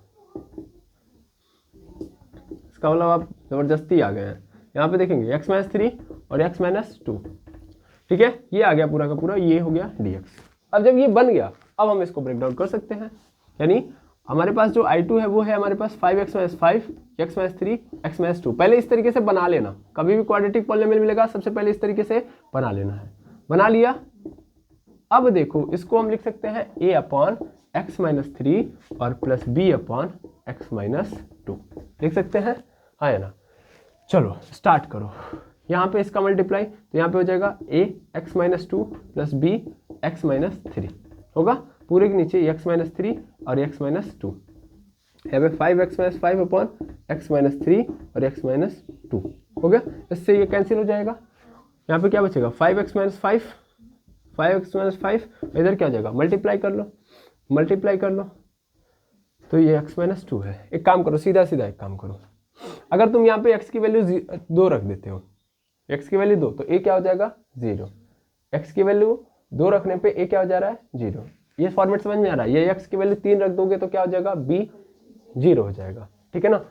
इसका मतलब आप जबरदस्ती आ गए हैं। यहाँ पे देखेंगे x - 3 और x - 2, ठीक है, ये आ गया पूरा का पूरा, ये हो गया dx। अब जब ये बन गया, अब हम इसको ब्रेक डाउन कर सकते हैं। यानी हमारे पास जो I2 है वो है हमारे पास 5x - 5 x - 3 x - 2। पहले इस तरीके से बना लेना, कभी भी क्वाड्रेटिक पॉलिनोमियल मिलेगा सबसे पहले इस तरीके से बना लेना है। बना लिया, अब देखो इसको हम लिख सकते हैं a/x - 3 और प्लस b/x - 2 लिख सकते हैं, हाँ या ना। चलो स्टार्ट करो, यहाँ पे इसका मल्टीप्लाई, तो यहाँ पे हो जाएगा a(x - 2) प्लस b(x - 3) होगा, पूरे के नीचे x - 3 और x - 2। यहाँ पे 5x minus 5 upon x minus 3 और x माइनस 2 हो गया। इससे ये कैंसिल हो जाएगा। यहाँ पे क्या बचेगा 5x माइनस 5, 5x माइनस 5, इधर क्या हो जाएगा मल्टीप्लाई कर लो, मल्टीप्लाई कर लो, तो ये x माइनस 2 है। एक काम करो, सीधा सीधा एक काम करो, अगर तुम यहाँ पे x की वैल्यू 2 रख देते हो, x की वैल्यू 2, तो a क्या हो जाएगा 0। x की वैल्यू 2 रखने पे a क्या हो जा रहा है 0। ये फॉर्मेट समझ में आ रहा है। ये x की वैल्यू 3 रख दोगे तो क्या हो जाएगा b 0 हो जाएगा, ठीक है ना।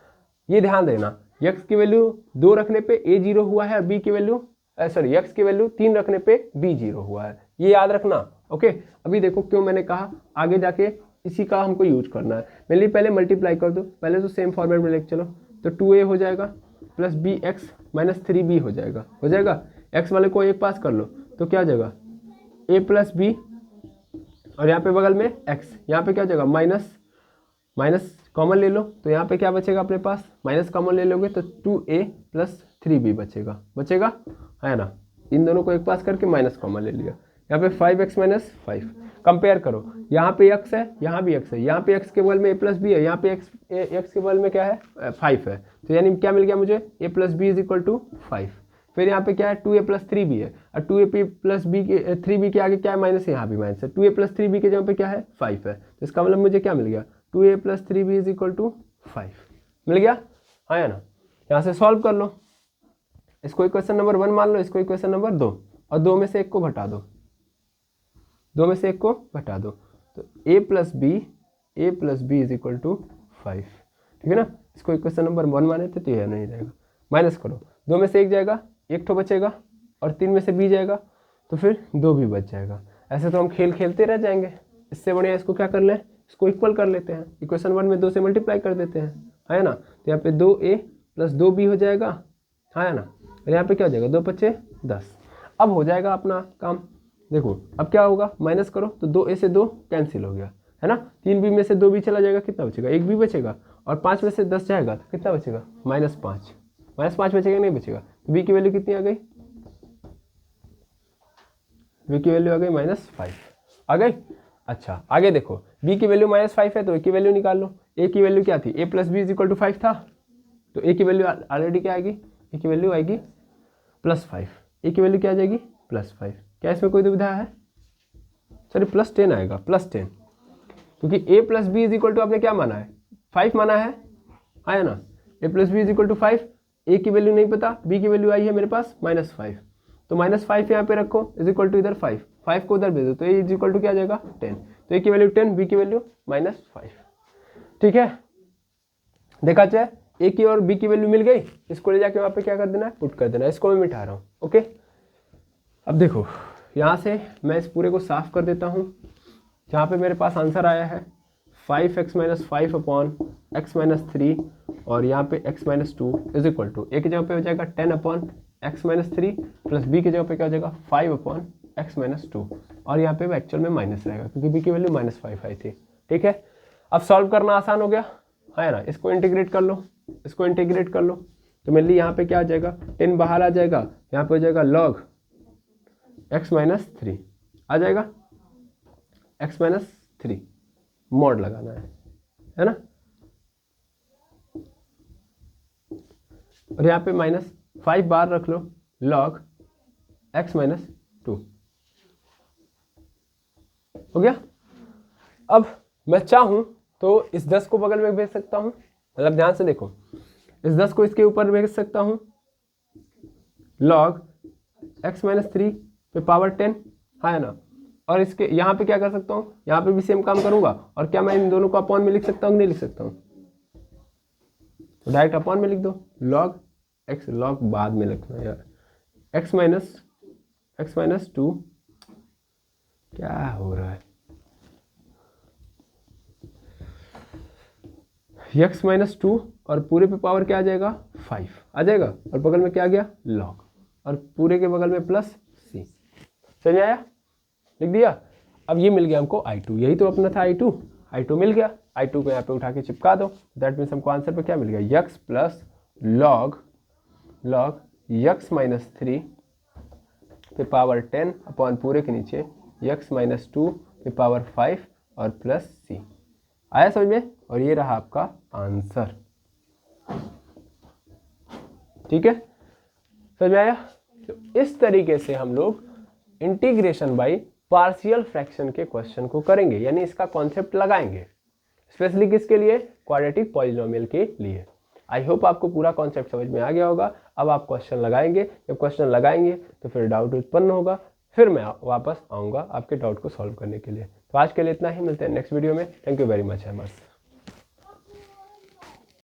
ये ध्यान देना, x की वैल्यू 2 रखने पे a 0 हुआ है, b की वैल्यू सॉरी x की वैल्यू 3 रखने पे b 0 हुआ है, ये याद रखना। ओके, अभी देखो क्यों मैंने कहा आगे जाके इसी का हमको यूज करना है। मेरे लिए पहले मल्टीप्लाई कर दो, पहले तो सेम फॉर्मेट में लेके चलो, तो 2a हो जाएगा plus b x minus 3b हो जाएगा, हो जाएगा। x वाले को एक पास कर लो तो क्या हो जाएगा a प्लस बी, और यहाँ पे बगल में x, यहाँ पे क्या हो जाएगा माइनस, माइनस कॉमन ले लो तो यहाँ पे क्या बचेगा अपने पास, माइनस कॉमन ले लोगे तो 2a प्लस 3b बचेगा, बचेगा है ना। इन दोनों को एक पास करके माइनस कॉमन ले लिया। यहाँ पे 5x माइनस 5, कंपेयर करो, यहाँ पे x है, यहाँ भी x है, यहाँ पे x के बगल में a प्लस बी है, यहाँ पे x के बगल में क्या है 5 है, तो यानी क्या मिल गया मुझे a plus b is equal to 5। फिर यहाँ पे क्या है 2a प्लस 3b है, और 2a प्लस बी के 3b के आगे क्या है माइनस, यहाँ भी माइनस है, 2a प्लस 3b के जगह पे क्या है 5 है, तो इसका मतलब मुझे क्या मिल गया 2a plus 3b is equal to 5 मिल गया, हाँ या ना। यहाँ से सॉल्व कर लो, इसको इक्वेशन नंबर 1 मान लो, इसको इक्वेशन नंबर 2, और 2 में से एक को घटा दो, 2 में से एक को घटा दो, तो a plus b is equal to 5, ठीक है ना। इसको इक्वेशन नंबर 1 माने थे तो यह नहीं रहेगा, माइनस करो, 2 में से एक जाएगा, एक ठो बचेगा, और 3 में से b जाएगा तो फिर 2 भी बच जाएगा। ऐसे तो हम खेल खेलते रह जाएंगे, इससे बढ़िया इसको क्या कर लें, इसको इक्वल कर लेते हैं, इक्वेशन 1 में 2 से मल्टीप्लाई कर देते हैं, है ना। तो यहाँ पे 2a प्लस 2b हो जाएगा, है ना, और यहाँ पे क्या हो जाएगा 2 पचे 10। अब हो जाएगा अपना काम। देखो अब क्या होगा, माइनस करो तो 2a से 2 कैंसिल हो गया, है ना। 3b में से 2b चला जाएगा, कितना बचेगा 1b बचेगा, और 5 में से 10 जाएगा तो कितना बचेगा -5, -5 बचेगा नहीं बचेगा, तो b की वैल्यू कितनी आ गई, b की वैल्यू आ गई -5 आ गई। अच्छा आगे देखो, b की वैल्यू -5 है तो a की वैल्यू निकाल लो। a की वैल्यू क्या थी, a plus b is equal to 5 था, तो a की वैल्यू ऑलरेडी क्या आएगी, a की वैल्यू आएगी +5, a की वैल्यू क्या आ जाएगी +5। क्या इसमें कोई दुविधा है, सॉरी +10 आएगा, +10, क्योंकि a plus b is equal to आपने क्या माना है 5 माना है, आया ना। a plus b is equal to 5, a की वैल्यू नहीं पता, b की वैल्यू आई है मेरे पास -5, तो -5 यहाँ पे रखो इज इक्वल टू इधर 5 को उधर भेजो, तो a इज इक्वल टू क्या आ जाएगा 10, तो a की वैल्यू 10, b की वैल्यू -5, ठीक है। देखा जाए a की और b की वैल्यू मिल गई, इसको ले जाके वहाँ पे क्या कर देना है पुट कर देना है, इसको मैं मिटा रहा हूँ। ओके, अब देखो यहाँ से मैं इस पूरे को साफ कर देता हूँ। जहाँ पे मेरे पास आंसर आया है 5x minus 5 upon x minus 3, और यहाँ पे x minus 2 is equal to, a की जगह पे हो जाएगा 10 upon x minus 3 plus b की जगह पे क्या हो जाएगा 5 अपॉन एक्स माइनस 2, और यहाँ पे एक्चुअल में माइनस रहेगा क्योंकि b की वैल्यू -5 आई थी, ठीक है। अब सॉल्व करना आसान हो गया, है ना। इसको इंटीग्रेट कर लो, इसको इंटीग्रेट कर लो, तो मेरे लिए यहाँ पे क्या आ जाएगा 10 बाहर आ जाएगा, यहाँ पे हो जाएगा लॉग x माइनस 3 आ जाएगा, x माइनस 3 मॉड लगाना है ना, और यहाँ पे -5 बार रख लो लॉग x माइनस 2 हो गया। अब मैं चाहूं तो इस 10 को बगल में भेज सकता हूं, मतलब ध्यान से देखो, इस 10 को इसके ऊपर भेज सकता हूं, लॉग x माइनस 3 पे पावर 10, है ना। और इसके यहाँ पे क्या कर सकता हूँ, यहाँ पे भी सेम काम करूंगा, और क्या मैं इन दोनों को अपॉन में लिख सकता हूँ, नहीं लिख सकता हूँ, तो डायरेक्ट अपॉन में लिख दो, लॉग x, लॉग बाद में लिखना यार, x माइनस 2, क्या हो रहा है, x माइनस 2 और पूरे पे पावर क्या आ जाएगा 5 आ जाएगा, और बगल में क्या आ गया लॉग, और पूरे के बगल में प्लस c, समझ आया, लिख दिया। अब ये मिल गया हमको I2, यही तो अपना था I2 मिल गया, I2 को यहाँ पे उठा के चिपका दो, दैट मीन्स हमको आंसर पे क्या मिल गया x plus log x minus 3 पे पावर 10 अपॉन पूरे के नीचे x माइनस 2 पे पावर 5 और प्लस c। आया समझ में, और ये रहा आपका आंसर। ठीक है, समझ में आया? तो इस तरीके से हम लोग इंटीग्रेशन बाय पार्शियल फ्रैक्शन के क्वेश्चन को करेंगे, यानी इसका कॉन्सेप्ट लगाएंगे, स्पेशली किसके लिए? क्वाड्रेटिक पॉलिनोमियल के लिए। आई होप आपको पूरा कॉन्सेप्ट समझ में आ गया होगा। अब आप क्वेश्चन लगाएंगे, जब क्वेश्चन लगाएंगे तो फिर डाउट उत्पन्न होगा, फिर मैं वापस आऊँगा आपके डाउट को सॉल्व करने के लिए। तो आज के लिए इतना ही, मिलते हैं नेक्स्ट वीडियो में। Thank you very much. है बस।